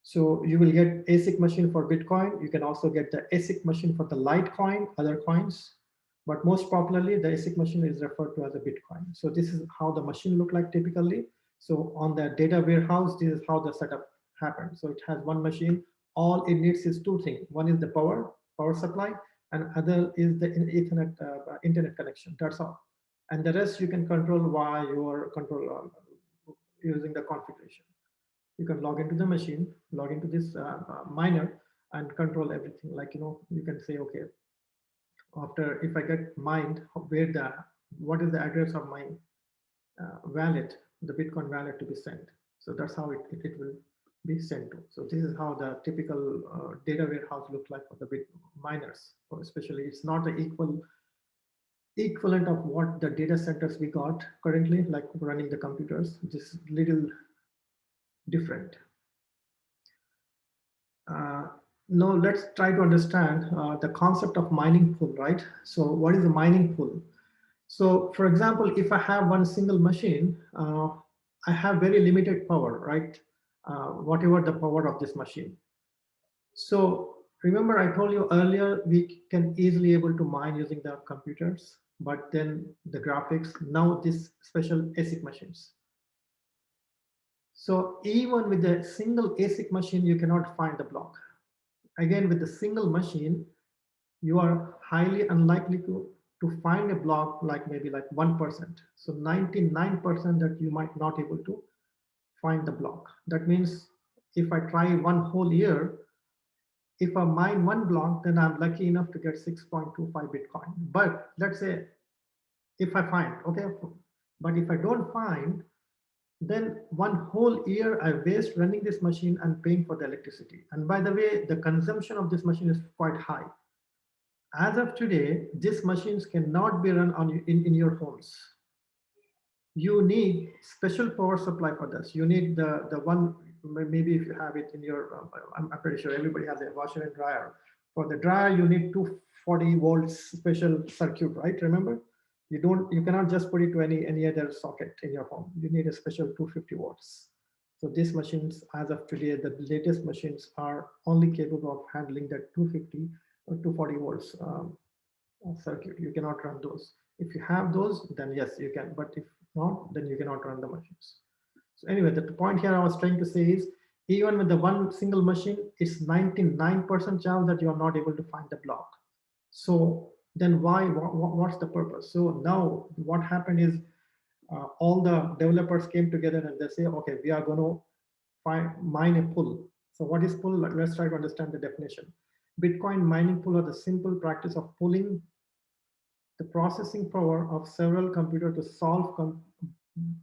S1: So you will get ASIC machine for Bitcoin. You can also get the ASIC machine for the Litecoin, other coins. But most popularly, the ASIC machine is referred to as a Bitcoin. So this is how the machine look like typically. So on the data warehouse, this is how the setup happens. So it has one machine. All it needs is 2 things. One is the power supply, and other is the Ethernet internet connection. That's all. And the rest you can control via your control using the configuration. You can log into the machine, log into this miner, and control everything. Like, you can say, okay, after if I get mined, what is the address of my wallet, the Bitcoin wallet to be sent. So that's how it will be sent to. So this is how the typical data warehouse looks like for the bit miners. Especially, it's not the equivalent of what the data centers we got currently, like running the computers. Just little different. Now let's try to understand the concept of mining pool, right? So what is a mining pool? So for example, if I have one single machine, I have very limited power, right? Whatever the power of this machine. So remember I told you earlier, we can easily able to mine using the computers, but then the graphics, now this special ASIC machines. So even with a single ASIC machine, you cannot find the block. Again, with the single machine, you are highly unlikely to find a block like maybe like 1%. So 99% that you might not able to find the block. That means if I try one whole year, if I mine one block, then I'm lucky enough to get 6.25 Bitcoin. But let's say if I find, okay, but if I don't find, then one whole year I waste running this machine and paying for the electricity. And by the way, the consumption of this machine is quite high. As of today, these machines cannot be run on in your homes. You need special power supply for this. You need the one, maybe if you have it in your, I'm pretty sure everybody has a washer and dryer. For the dryer, you need 240 volts special circuit, right? Remember? You cannot just put it to any other socket in your home. You need a special 250 watts. So these machines, as of today, the latest machines are only capable of handling that 250 or 240 volts circuit. You cannot run those. If you have those, then yes, you can. But if not, then you cannot run the machines. So anyway, the point here I was trying to say is, even with the one single machine, it's 99% chance that you are not able to find the block. So then why, what's the purpose? So now what happened is all the developers came together and they say, okay, we are going to mine a pool. So what is pool? Let's try to understand the definition. Bitcoin mining pool are the simple practice of pulling the processing power of several computers to solve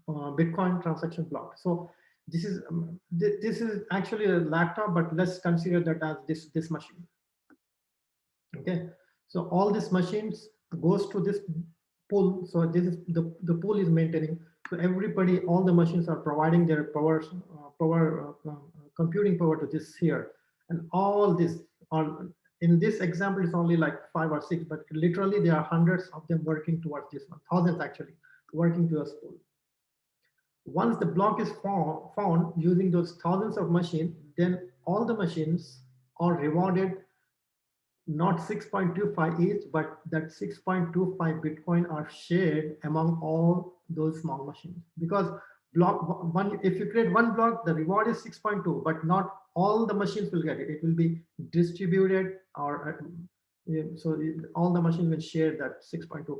S1: Bitcoin transaction block. So this is actually a laptop, but let's consider that as this machine. Okay, so all these machines goes to this pool. So this is the pool is maintaining. So everybody, all the machines are providing their computing power to this here, and all this are in this example it's only like 5 or 6, but literally there are hundreds of them working towards this one, thousands actually working towards pool. Once the block is found using those thousands of machines, then all the machines are rewarded not 6.25 each, but that 6.25 Bitcoin are shared among all those small machines. Because block one, if you create one block, the reward is 6.2, but not all the machines will get it. It will be distributed, or so all the machines will share that 6.25.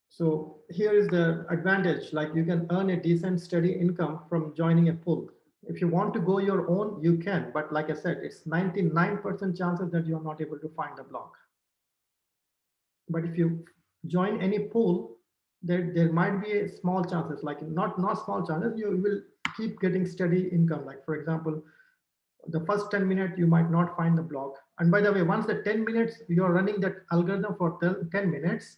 S1: So here is the advantage, like you can earn a decent steady income from joining a pool. If you want to go your own, you can, but like I said, it's 99% chances that you're not able to find the block. But if you join any pool, there might be a small chances, like not small chances, you will keep getting steady income. Like for example, the first 10 minutes, you might not find the block. And by the way, once the 10 minutes, you're running that algorithm for 10 minutes,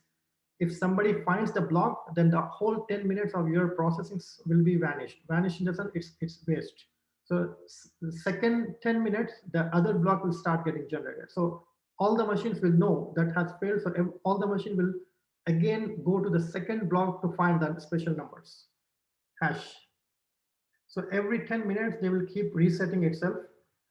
S1: if somebody finds the block, then the whole 10 minutes of your processing will be vanished. Vanished in the sense it's waste. So the second 10 minutes, the other block will start getting generated. So all the machines will know that has failed. So all the machine will again go to the second block to find the special numbers, hash. So every 10 minutes, they will keep resetting itself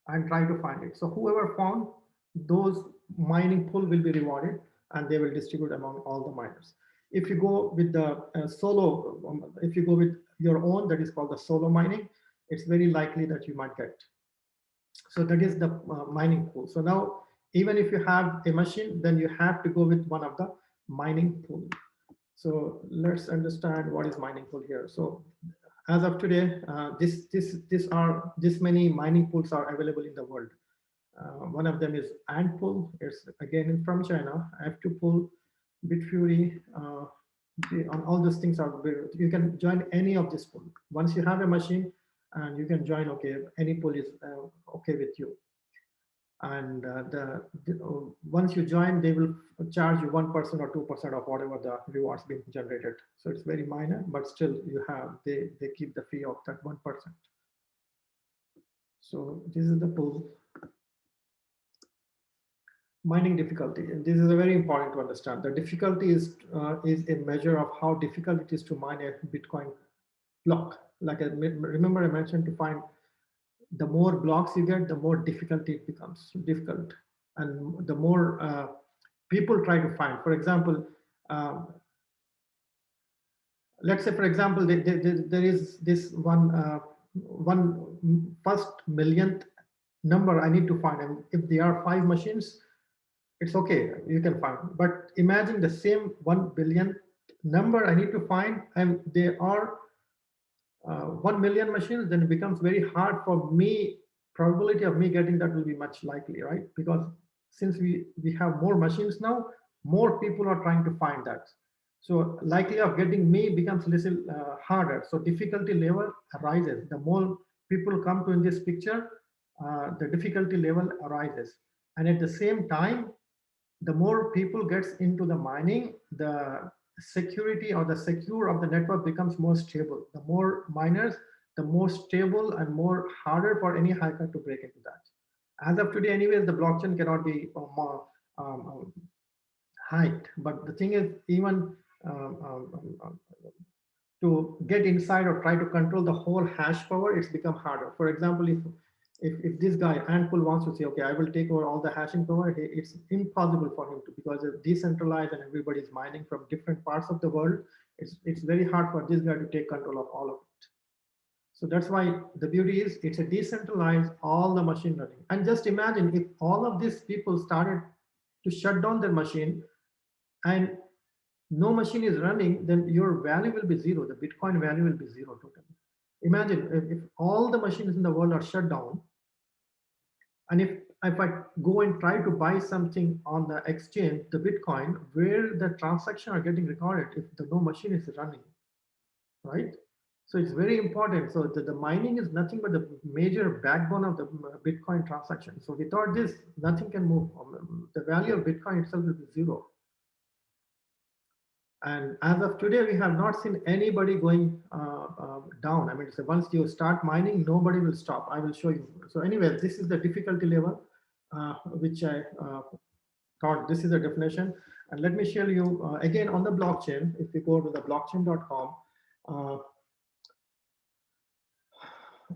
S1: and try to find it. So whoever found those mining pool will be rewarded and they will distribute among all the miners. If you go with the solo, if you go with your own, that is called the solo mining, it's very likely that you might get. So that is the mining pool. So now, even if you have a machine, then you have to go with one of the mining pool. So let's understand what is mining pool here. So as of today, this many mining pools are available in the world. One of them is Ant Pool. It's again from China. F2 Pool, Bitfury, on all these things are. You can join any of this pool once you have a machine, and you can join. Okay, any pool is okay with you. And once you join, they will charge you 1% or 2% of whatever the rewards being generated. So it's very minor, but still you have they keep the fee of that 1%. So this is the pool. Mining difficulty, and this is a very important to understand. The difficulty is a measure of how difficult it is to mine a Bitcoin block. Like remember I mentioned, to find the more blocks you get, the more difficult it becomes difficult, and the more people try to find. For example, let's say, for example, there is this one first millionth number I need to find, and if there are 5 machines, it's okay, you can find. But imagine the same 1 billion number I need to find, and there are 1 million machines, then it becomes very hard for me. Probability of me getting that will be much likely, right? Because since we have more machines now, more people are trying to find that. So likely of getting me becomes a little harder. So difficulty level arises. The more people come to in this picture, the difficulty level arises. And at the same time, the more people gets into the mining, the security or the secure of the network becomes more stable. The more miners, the more stable and more harder for any hacker to break into that. As of today, anyways, the blockchain cannot be hacked. But the thing is, even um, um, um, to get inside or try to control the whole hash power, it's become harder. For example, if this guy Antpool wants to say, okay, I will take over all the hashing power, it's impossible for him to, because it's decentralized and everybody's mining from different parts of the world. It's very hard for this guy to take control of all of it. So that's why the beauty is it's a decentralized all the machine learning. And just imagine if all of these people started to shut down their machine and no machine is running, then your value will be zero. The Bitcoin value will be zero totally. Imagine if all the machines in the world are shut down, and if I go and try to buy something on the exchange, the Bitcoin, where the transaction are getting recorded if the no machine is running, right? So it's very important. So the mining is nothing but the major backbone of the Bitcoin transaction. So without this, nothing can move. The value of Bitcoin itself will be zero. And as of today, we have not seen anybody going down. I mean, so once you start mining, nobody will stop. I will show you. So anyway, this is the difficulty level, which I thought this is a definition. And let me show you again on the blockchain. If you go to the blockchain.com,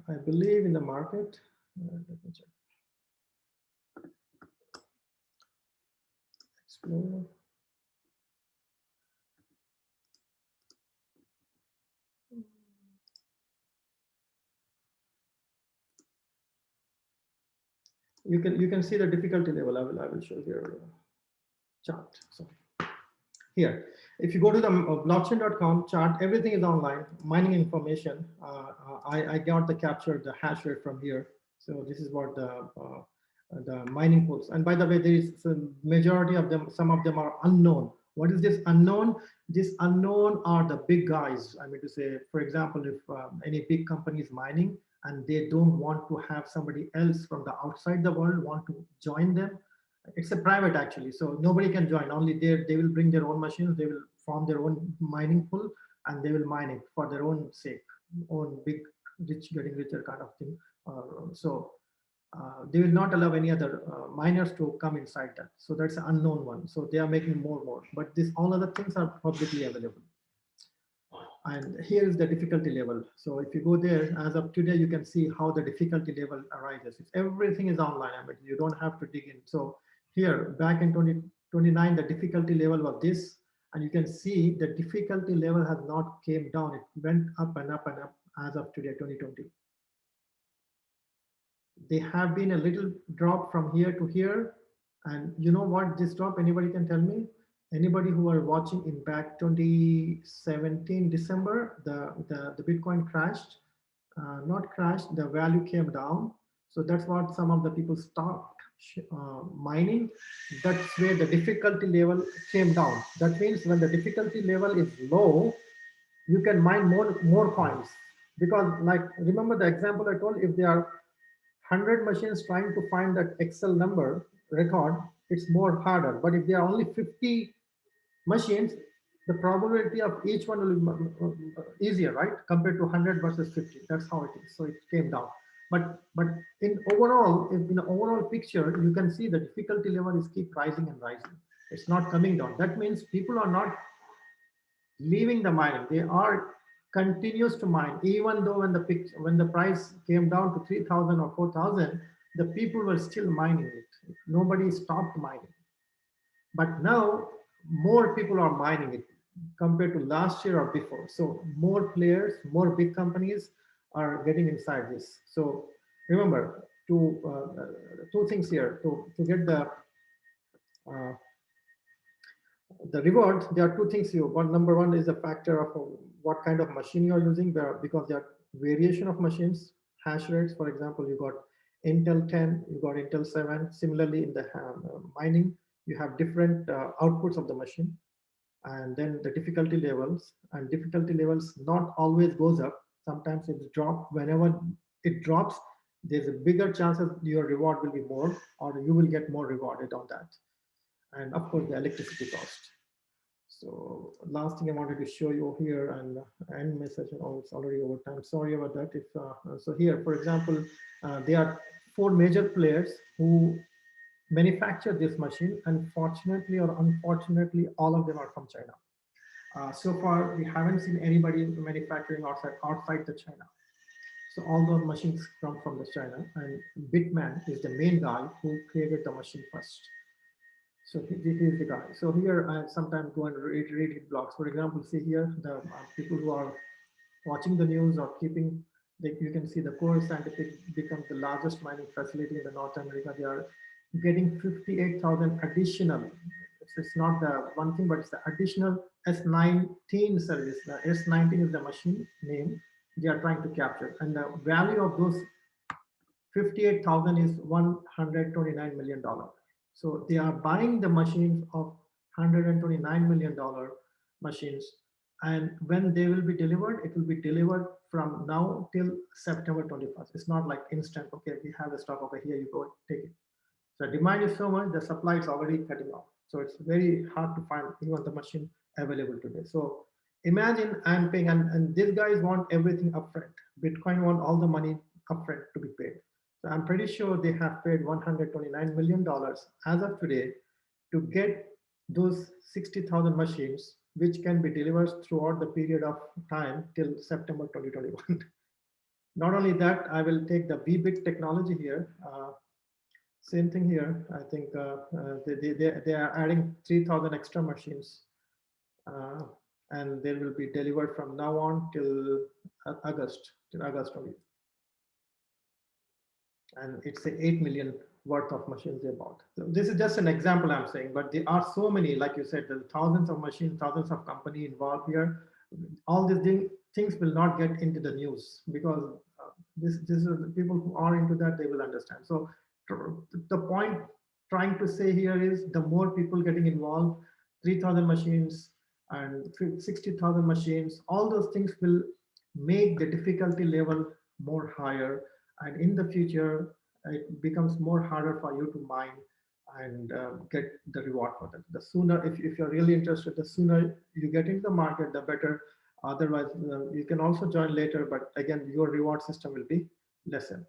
S1: I believe in the market. Let me check. Explore. You can see the difficulty level. I will show here chart. So here, if you go to the blockchain.com chart, everything is online. Mining information. I got the captured the hash rate from here. So this is what the mining pools. And by the way, there is a majority of them. Some of them are unknown. What is this unknown? This unknown are the big guys. I mean to say, for example, if any big company is mining and they don't want to have somebody else from the outside the world want to join them, it's a private actually, so nobody can join. Only they will bring their own machines, they will form their own mining pool, and they will mine it for their own sake, own big rich getting richer kind of thing. They will not allow any other miners to come inside that. So that's an unknown one. So they are making more, but this all other things are publicly available. And here is the difficulty level. So if you go there, as of today, you can see how the difficulty level arises. It's, everything is online. I mean, you don't have to dig in. So here, back in 2029, the difficulty level was this, and you can see the difficulty level has not came down. It went up and up and up as of today, 2020. They have been a little drop from here to here. And you know what this drop, anybody can tell me? Anybody who are watching in back 2017 December, the Bitcoin crashed, not crashed, the value came down. So that's what some of the people stopped mining. That's where the difficulty level came down. That means when the difficulty level is low, you can mine more coins. Because like, remember the example I told, if there are 100 machines trying to find that Excel number record, it's more harder. But if there are only 50 machines, the probability of each one will be easier, right? Compared to 100 versus 50. That's how it is. So it came down. But in overall, in the overall picture, you can see the difficulty level is keep rising and rising. It's not coming down. That means people are not leaving the mining. They are continues to mine, even though when the price came down to 3,000 or 4,000, the people were still mining it. Nobody stopped mining. But now more people are mining it compared to last year or before. So more players, more big companies are getting inside this. So remember two things here to get uh, the reward. There are two things you one. Number one is the factor of what kind of machine you are using, because there are variation of machines, hash rates. For example, you got Intel 10, you got Intel 7. Similarly, in the mining, you have different outputs of the machine, and then the difficulty levels. And difficulty levels not always goes up. Sometimes it drops. Whenever it drops, there's a bigger chance that your reward will be more, or you will get more rewarded on that. And of course, the electricity cost. So last thing I wanted to show you here and end my session. Oh, it's already over time. Sorry about that. If so, here, for example, there are four major players who manufacture this machine. Unfortunately or unfortunately, all of them are from China. So far, we haven't seen anybody manufacturing outside the China. So all those machines come from the China, and Bitman is the main guy who created the machine first. So this is the guy. So here I sometimes go and read blogs. For example, see here the people who are watching the news or keeping You can see the Core Scientific becomes the largest mining facility in the North America. They are getting 58,000 additional. It's not the one thing, but it's the additional S19 service. The S19 is the machine name they are trying to capture. And the value of those 58,000 is $129 million. So they are buying the machines of $129 million machines. And when they will be delivered, it will be delivered from now till September 21st. It's not like instant, okay, we have a stock over here, you go take it. So demand is so much, the supply is already cutting off. So it's very hard to find even the machine available today. So imagine I'm paying, and these guys want everything upfront. Bitcoin want all the money upfront to be paid. So I'm pretty sure they have paid $129 million as of today to get those 60,000 machines, which can be delivered throughout the period of time till September 2021. Not only that, I will take the VBIT technology here. Same thing here. I think they are adding 3,000 extra machines, and they will be delivered from now on till August only. And it's a 8 million worth of machines they bought. So this is just an example I'm saying, but there are so many, like you said, there's thousands of machines, thousands of companies involved here. All these things will not get into the news because this is the people who are into that, they will understand. So the point trying to say here is the more people getting involved, 3,000 machines and 60,000 machines, all those things will make the difficulty level more higher. And in the future, it becomes more harder for you to mine and get the reward for that. The sooner, if you're really interested, the sooner you get into the market, the better. Otherwise, you can also join later, but again, your reward system will be lessened.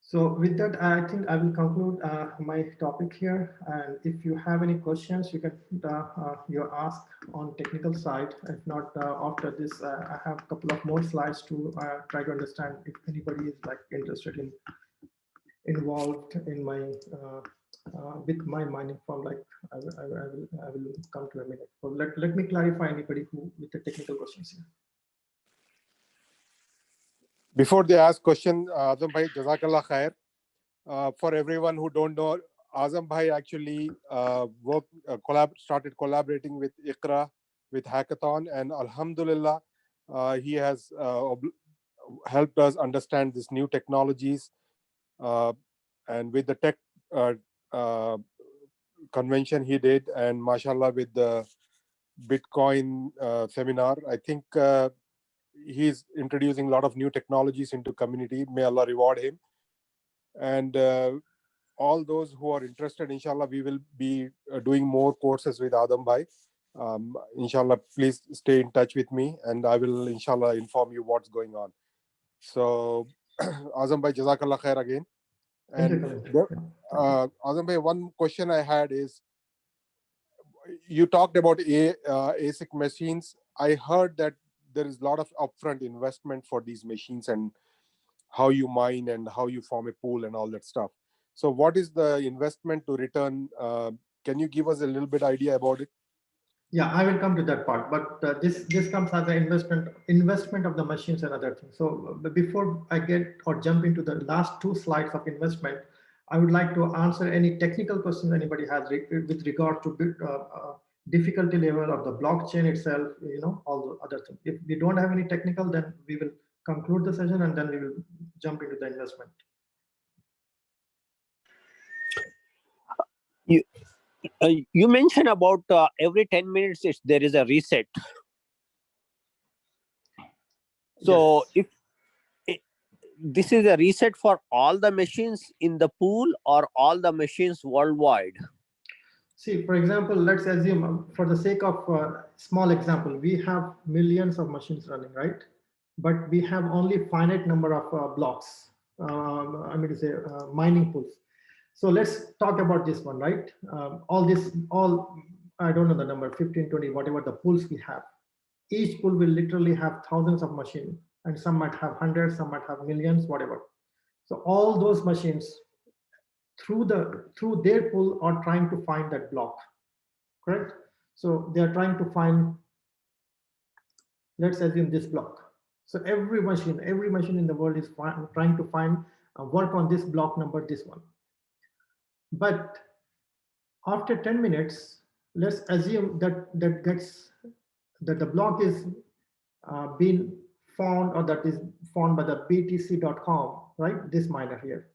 S1: So with that, I think I will conclude my topic here. And if you have any questions, you can you ask on technical side. If not, after this, I have a couple of more slides to try to understand if anybody is like interested in involved in my with my mining firm. Like I will come to a minute. So let me clarify anybody who with the technical questions here.
S3: Before they ask question, Azam Bhai, Jazakallah Khair. For everyone who don't know, Azam Bhai actually started collaborating with IQRA, with Hackathon, and Alhamdulillah, he has helped us understand these new technologies. And with the tech convention he did, and mashallah with the Bitcoin seminar, I think he's introducing a lot of new technologies into community. May Allah reward him. And all those who are interested, inshallah, we will be doing more courses with Azam Bhai. Inshallah, please stay in touch with me, and I will inshallah inform you what's going on. So Azam Bhai, Jazakallah Khair again. And Azam Bhai, one question I had is, you talked about ASIC machines. I heard that there is a lot of upfront investment for these machines and how you mine and how you form a pool and all that stuff. So what is the investment to return? Can you give us a little bit idea about it?
S1: Yeah, I will come to that part, but this comes as an investment of the machines and other things. So before I get or jump into the last two slides of investment, I would like to answer any technical questions anybody has with regard to difficulty level of the blockchain itself, all the other things. If we don't have any technical, then we will conclude the session and then we will jump into the investment.
S4: You mentioned about every 10 minutes there is a reset. So yes. If this is a reset for all the machines in the pool or all the machines worldwide?
S1: See, for example, let's assume for the sake of small example, we have millions of machines running, right? But we have only finite number of blocks, I mean to say mining pools. So let's talk about this one, right? All, I don't know the number, 15, 20, whatever the pools we have. Each pool will literally have thousands of machines, and some might have hundreds, some might have millions, whatever. So all those machines through their pool are trying to find that block, correct? So they are trying to find, let's assume this block. So every machine in the world is trying to find work on this block number, this one. But after 10 minutes, let's assume that the block is been found, or that is found by the BTC.com, right? This miner here.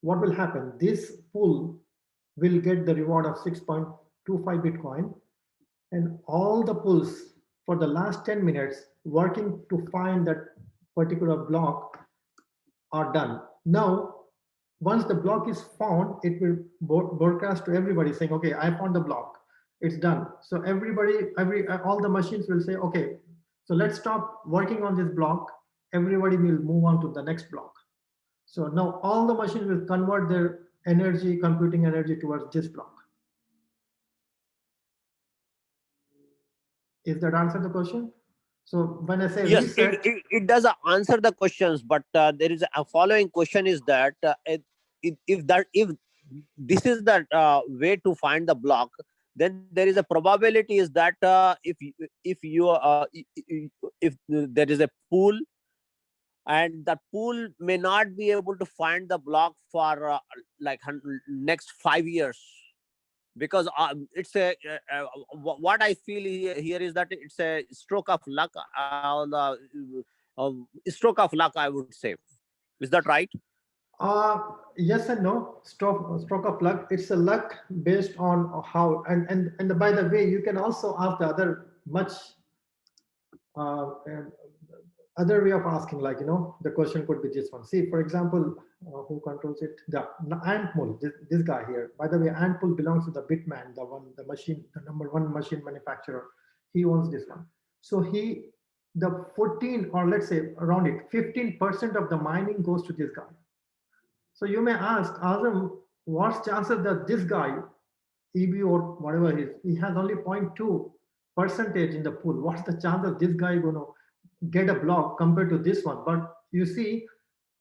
S1: What will happen? This pool will get the reward of 6.25 Bitcoin, and all the pools for the last 10 minutes working to find that particular block are done. Now, once the block is found, it will broadcast to everybody saying, okay, I found the block, it's done. So everybody, all the machines will say, okay, so let's stop working on this block. Everybody will move on to the next block. So now all the machines will convert their energy, computing energy, towards this block. Is that answer the question? So when I say
S4: Yes,
S1: reset,
S4: it does answer the questions, but there is a following question is that if this is the way to find the block, then there is a probability is that if there is a pool, and the pool may not be able to find the block for like next 5 years, because it's what I feel here is that it's a stroke of luck, stroke of luck, I would say. Is that right?
S1: yes and no. Stroke of luck. It's a luck based on how, and by the way, you can also ask the other much other way of asking, like, the question could be this one. See, for example, who controls it? The Antpool, this guy here. By the way, Antpool belongs to the Bitman, the machine, the #1 machine manufacturer. He owns this one. So the 14, or let's say around it, 15% of the mining goes to this guy. So you may ask, Azam, what's chances that this guy, EB or whatever he has only 0.2% in the pool. What's the chance of this guy going to get a block compared to this one? But you see,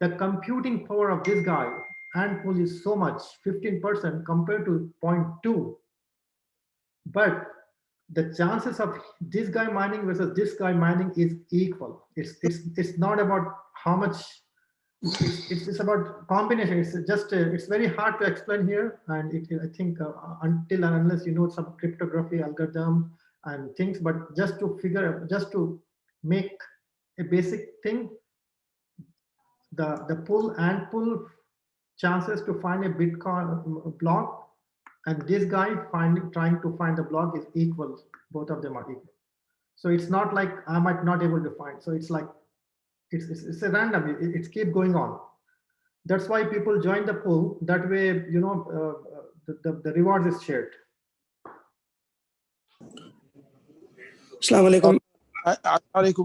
S1: the computing power of this guy and pool is so much, 15% compared to 0.2. But the chances of this guy mining versus this guy mining is equal. It's not about how much. It's about combination. It's just it's very hard to explain here, and I think until and unless you know some cryptography algorithm and things, but just to make a basic thing, the pull and pull chances to find a Bitcoin block, and this guy trying to find the block is equal. Both of them are equal. So it's not like I might not able to find. So it's like it's a random. It's keep going on. That's why people join the pool. That way, the reward is shared.
S5: Assalamu alaikum.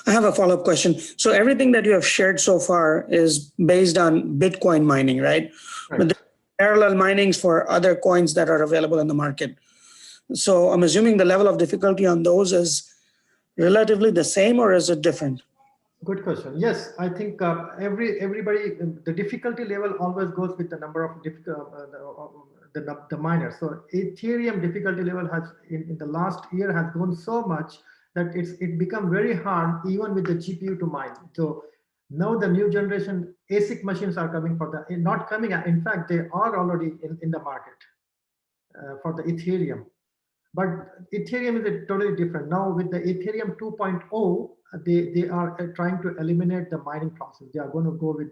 S5: I have a follow-up question. So everything that you have shared so far is based on Bitcoin mining, right? But there are parallel minings for other coins that are available in the market. So I'm assuming the level of difficulty on those is relatively the same, or is it different?
S1: Good question. Yes, I think everybody, the difficulty level always goes with the number of the miners. So Ethereum difficulty level has in the last year has grown so much that it become very hard even with the GPU to mine. So now the new generation ASIC machines are coming not coming. In fact, they are already in the market for the Ethereum. But Ethereum is totally different. Now with the Ethereum 2.0, they are trying to eliminate the mining process. They are going to go with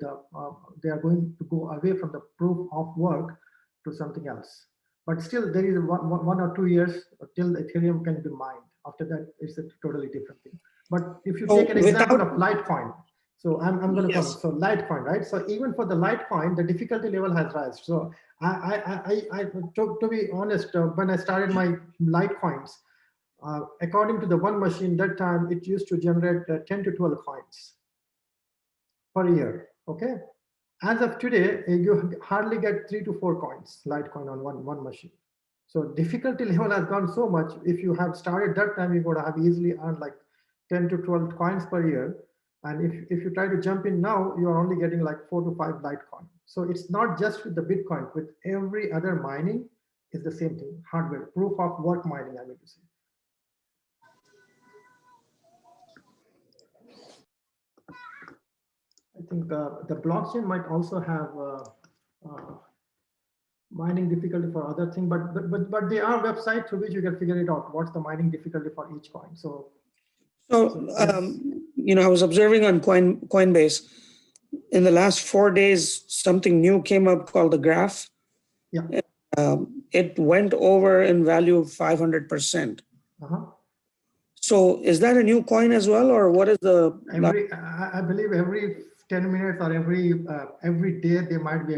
S1: they are going to go away from the proof of work to something else. But still, there is 1 or 2 years till Ethereum can be mined. After that, it's a totally different thing. But if you take an example of Litecoin, so I'm going to comment. So Litecoin, right? So even for the Litecoin, the difficulty level has risen. So to be honest, when I started my Litecoins, according to the one machine, that time it used to generate 10 to 12 coins per year. Okay. As of today, you hardly get 3 to 4 coins, Litecoin on one machine. So difficulty level has gone so much. If you have started that time, you would have easily earned like 10 to 12 coins per year. And if you try to jump in now, you are only getting like 4 to 5 Litecoin. So it's not just with the Bitcoin, with every other mining is the same thing. Hardware, proof of work mining, I mean to say. think the blockchain might also have mining difficulty for other thing, but there are websites through which you can figure it out. What's the mining difficulty for each coin? So
S5: I was observing on Coinbase in the last 4 days, something new came up called the graph.
S1: Yeah.
S5: It went over in value 500%. So is that a new coin as well, or what is the?
S1: I believe every 10 minutes or every day there might be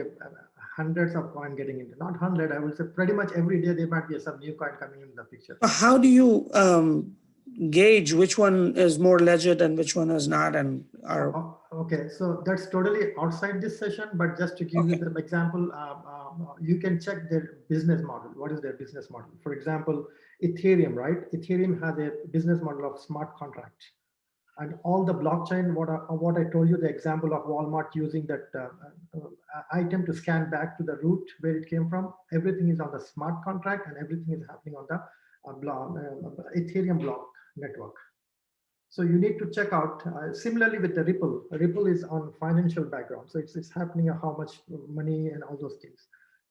S1: hundreds of coin getting into, not 100, I would say pretty much every day there might be some new coin coming in the picture.
S5: How do you gauge which one is more legit and which one is not? And are
S1: okay, so that's totally outside this session, but just to give you the example, you can check their business model. What is their business model? For example, Ethereum, right? Ethereum has a business model of smart contract. And all the blockchain, what I told you, the example of Walmart using that item to scan back to the root where it came from, everything is on the smart contract and everything is happening on the Ethereum block network. So you need to check out, similarly with the Ripple. Ripple is on financial background. So it's happening how much money and all those things.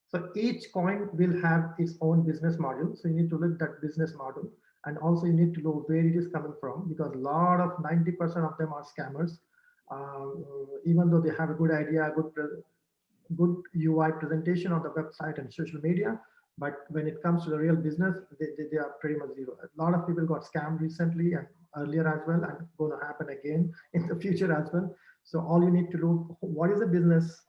S1: So each coin will have its own business model. So you need to look at that business model. And also you need to know where it is coming from, because a lot of 90% of them are scammers. Even though they have a good idea, good UI presentation on the website and social media, but when it comes to the real business, they are pretty much zero. A lot of people got scammed recently and earlier as well, and going to happen again in the future as well. So all you need to do, what is the business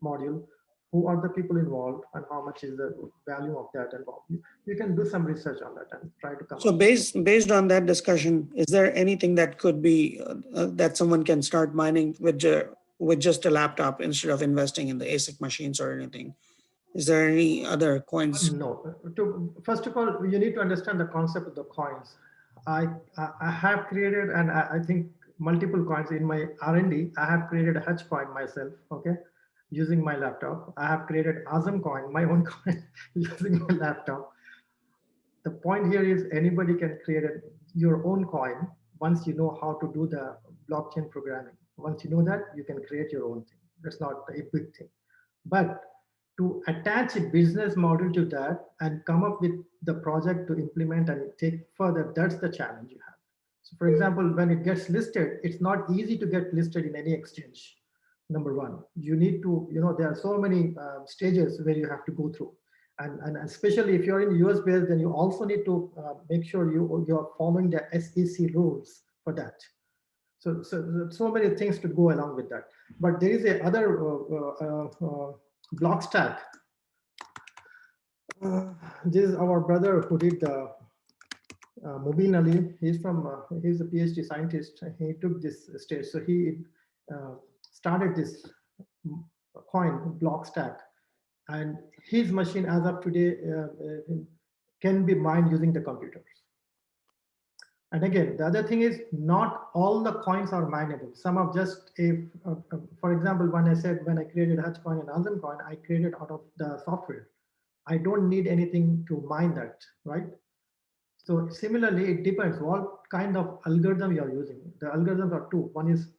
S1: module? Who are the people involved and how much is the value of that involved? You can do some research on that and try to come.
S5: So based on that discussion, is there anything that could be that someone can start mining with just a laptop instead of investing in the ASIC machines or anything? Is there any other coins?
S1: No. First of all, you need to understand the concept of the coins. I have created, and I think multiple coins in my R&D. I have created a Hedge coin myself. Okay. Using my laptop. I have created Azam coin, my own coin, using my laptop. The point here is anybody can create your own coin once you know how to do the blockchain programming. Once you know that, you can create your own thing. That's not a big thing. But to attach a business model to that and come up with the project to implement and take further, that's the challenge you have. So for example, when it gets listed, it's not easy to get listed in any exchange. Number one, you need to, there are so many stages where you have to go through. And especially if you're in US based, then you also need to make sure you're following the SEC rules for that. So many things to go along with that. But there is a other Blockstack. This is our brother who did the Mubin Ali. He's a PhD scientist. He took this stage. So he started this coin, Blockstack, and his machine as of today can be mined using the computers. And again, the other thing is not all the coins are mineable. Some of just for example, when I created Hedge coin and Azam coin, I created out of the software. I don't need anything to mine that, right? So similarly, it depends what kind of algorithm you're using. The algorithms are two. One is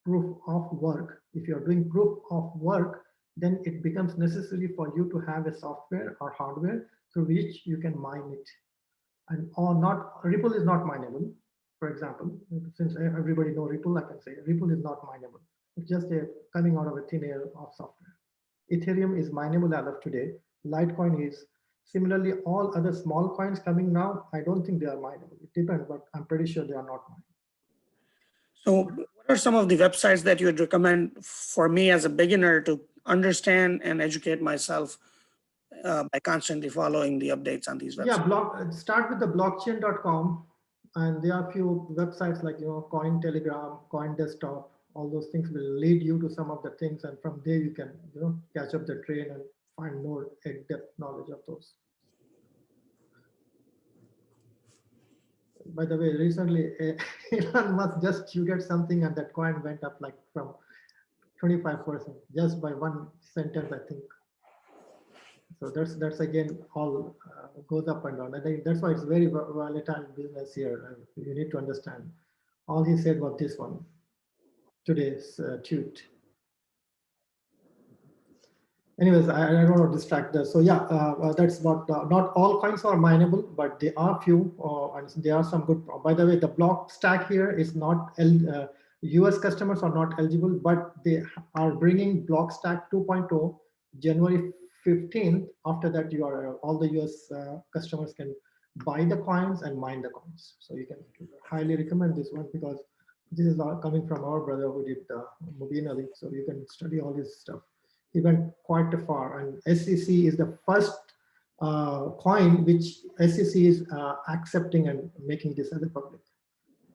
S1: proof of work. If you're doing proof of work, then it becomes necessary for you to have a software or hardware through which you can mine it. And Ripple is not mineable. For example, since everybody knows Ripple, I can say Ripple is not mineable. It's just coming out of a thin air of software. Ethereum is mineable as of today. Litecoin is. Similarly, all other small coins coming now, I don't think they are mineable. It depends, but I'm pretty sure they are not mineable.
S5: So what are some of the websites that you would recommend for me as a beginner to understand and educate myself by constantly following the updates on these websites?
S1: Yeah, start with the blockchain.com, and there are a few websites like Cointelegram, CoinDesktop. All those things will lead you to some of the things, and from there you can catch up the train and find more in-depth knowledge of those. By the way, recently Elon Musk just tweeted something, and that coin went up like from 25% just by one sentence, I think. So that's again all goes up and down. I think that's why it's very volatile business here. You need to understand. All he said was this one, today's tweet. Anyways, I don't want to distract this. So yeah, that's what, not all coins are mineable, but there are few, and there are some good. By the way, the block stack here is not, US customers are not eligible, but they are bringing block stack 2.0 January 15th. After that, you are, all the US customers can buy the coins and mine the coins. So you can highly recommend this one, because this is all coming from our brother who did Mubin Ali. So you can study all this stuff. He went quite far, and SEC is the first coin which SEC is accepting and making this as a public.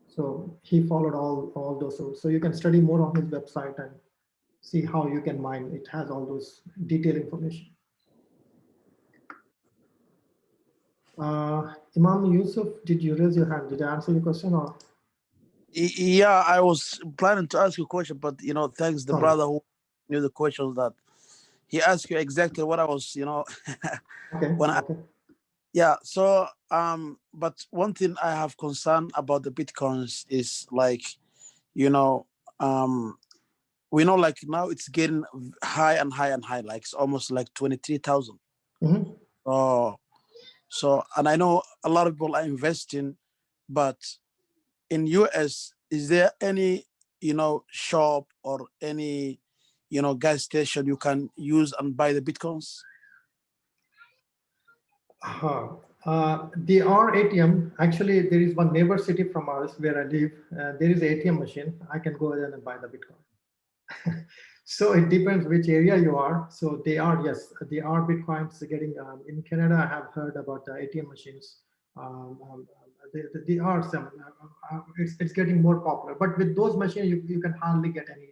S1: So he followed all those rules. So you can study more on his website and see how you can mine. It has all those detailed information. Imam Yusuf, did you raise your hand? Did I answer your question, or?
S6: Yeah, I was planning to ask you a question, but thanks the
S1: Sorry.
S6: brother who knew the questions that he asked you exactly what I was,
S1: Okay.
S6: when
S1: Okay.
S6: yeah. So, but one thing I have concern about the Bitcoins is like, we know like now it's getting high and high and high, like it's almost like 23,000.
S1: Mhm.
S6: So, and I know a lot of people are investing, but in US, is there any, shop or any, gas station you can use and buy the Bitcoins?
S1: There are ATM. Actually, there is one neighbor city from ours where I live. There is ATM machine. I can go there and buy the Bitcoin. So it depends which area you are. So they are, yes, they are Bitcoins getting, in Canada, I have heard about the ATM machines. They are some, it's getting more popular, but with those machines, you can hardly get any.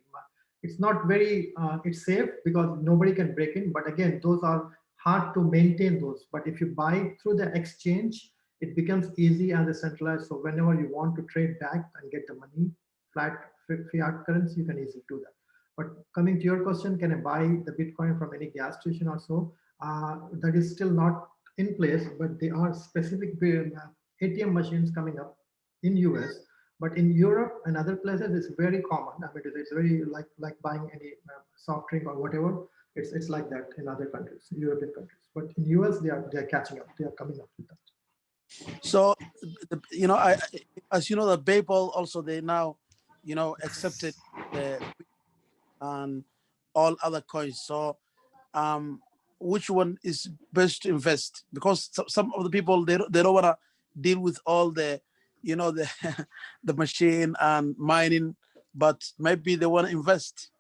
S1: It's not very, it's safe because nobody can break in. But again, those are hard to maintain those. But if you buy through the exchange, it becomes easy and decentralized. So whenever you want to trade back and get the money, flat fiat currency, you can easily do that. But coming to your question, can I buy the Bitcoin from any gas station or so? That is still not in place, but there are specific ATM machines coming up in US. But in Europe and other places, it's very common. I mean, it's very like buying any soft drink or whatever. It's like that in other countries, European countries. But in US, they are catching up. They are coming up with that.
S6: So, as you know, the PayPal also they now, accepted the and all other coins. So, which one is best to invest? Because some of the people they don't want to deal with all the, the the machine and mining, but maybe they want to invest.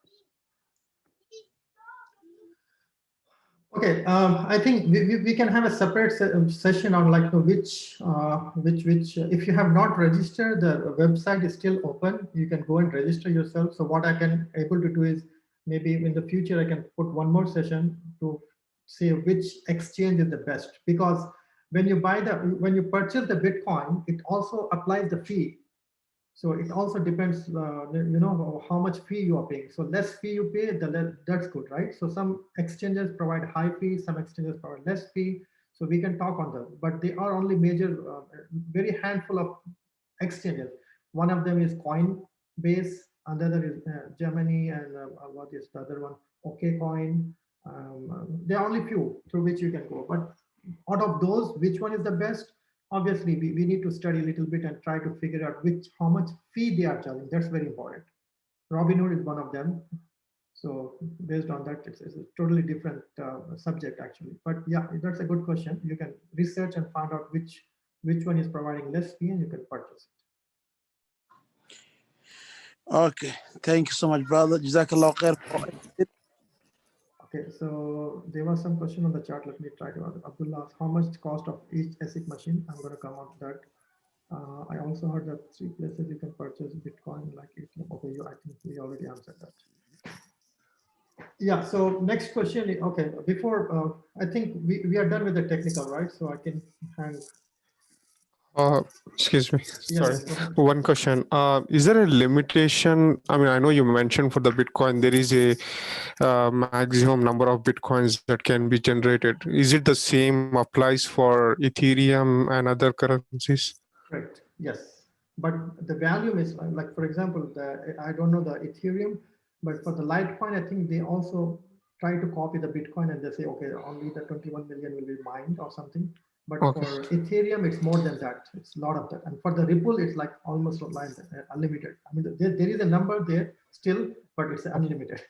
S1: Okay, I think we can have a separate session on like which if you have not registered, the website is still open. You can go and register yourself. So what I can able to do is maybe in the future I can put one more session to say which exchange is the best, because when you purchase the Bitcoin, it also applies the fee. So it also depends, how much fee you are paying. So less fee you pay, that's good, right? So some exchanges provide high fee, some exchanges provide less fee. So we can talk on them, but they are only major, very handful of exchanges. One of them is Coinbase, another is Gemini, and what is the other one? OKCoin. There are only few through which you can go. But out of those, which one is the best? Obviously we need to study a little bit and try to figure out how much fee they are charging. That's very important. Robinhood is one of them. So based on that, it's a totally different subject actually. But yeah, that's a good question. You can research and find out which one is providing less fee and you can purchase it.
S6: Okay, thank you so much, brother. Jazakallah khair.
S1: Okay, so there was some question on the chat. Let me try to answer. Abdullah asked, how much cost of each ASIC machine? I'm going to come on that. I also heard that 3 places you can purchase Bitcoin like ATM. Okay, I think we already answered that. Yeah, so next question. Okay, before, I think we are done with the technical, right? So I can hang.
S7: Excuse me.
S1: Yeah,
S7: Sorry.
S1: yeah,
S7: One question. Is there a limitation? I mean, I know you mentioned for the Bitcoin, there is a maximum number of Bitcoins that can be generated. Is it the same applies for Ethereum and other currencies?
S1: Correct. Yes. But the value is like, for example, I don't know the Ethereum, but for the Litecoin, I think they also try to copy the Bitcoin and they say, okay, only the 21 million will be mined or something. But
S7: Okay.
S1: for Ethereum, it's more than that. It's a lot of that. And for the Ripple, it's like almost like unlimited. I mean, there is a number there still, but it's unlimited.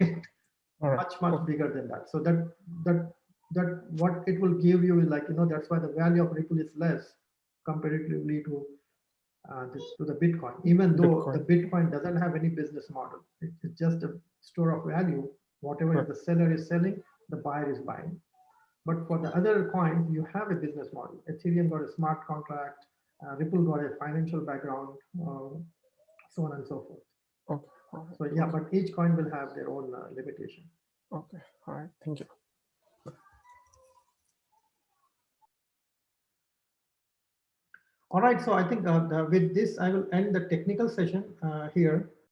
S7: All right.
S1: Much bigger than that. So that what it will give you is like, that's why the value of Ripple is less comparatively to the Bitcoin, even though the Bitcoin doesn't have any business model. It's just a store of value. Whatever
S7: Right.
S1: the seller is selling, the buyer is buying. But for the other coins, you have a business model. Ethereum got a smart contract, Ripple got a financial background, so on and so forth.
S7: Okay. All right.
S1: So yeah, but each coin will have their own limitation.
S7: Okay. All right. Thank you.
S1: All right, so I think with this, I will end the technical session here.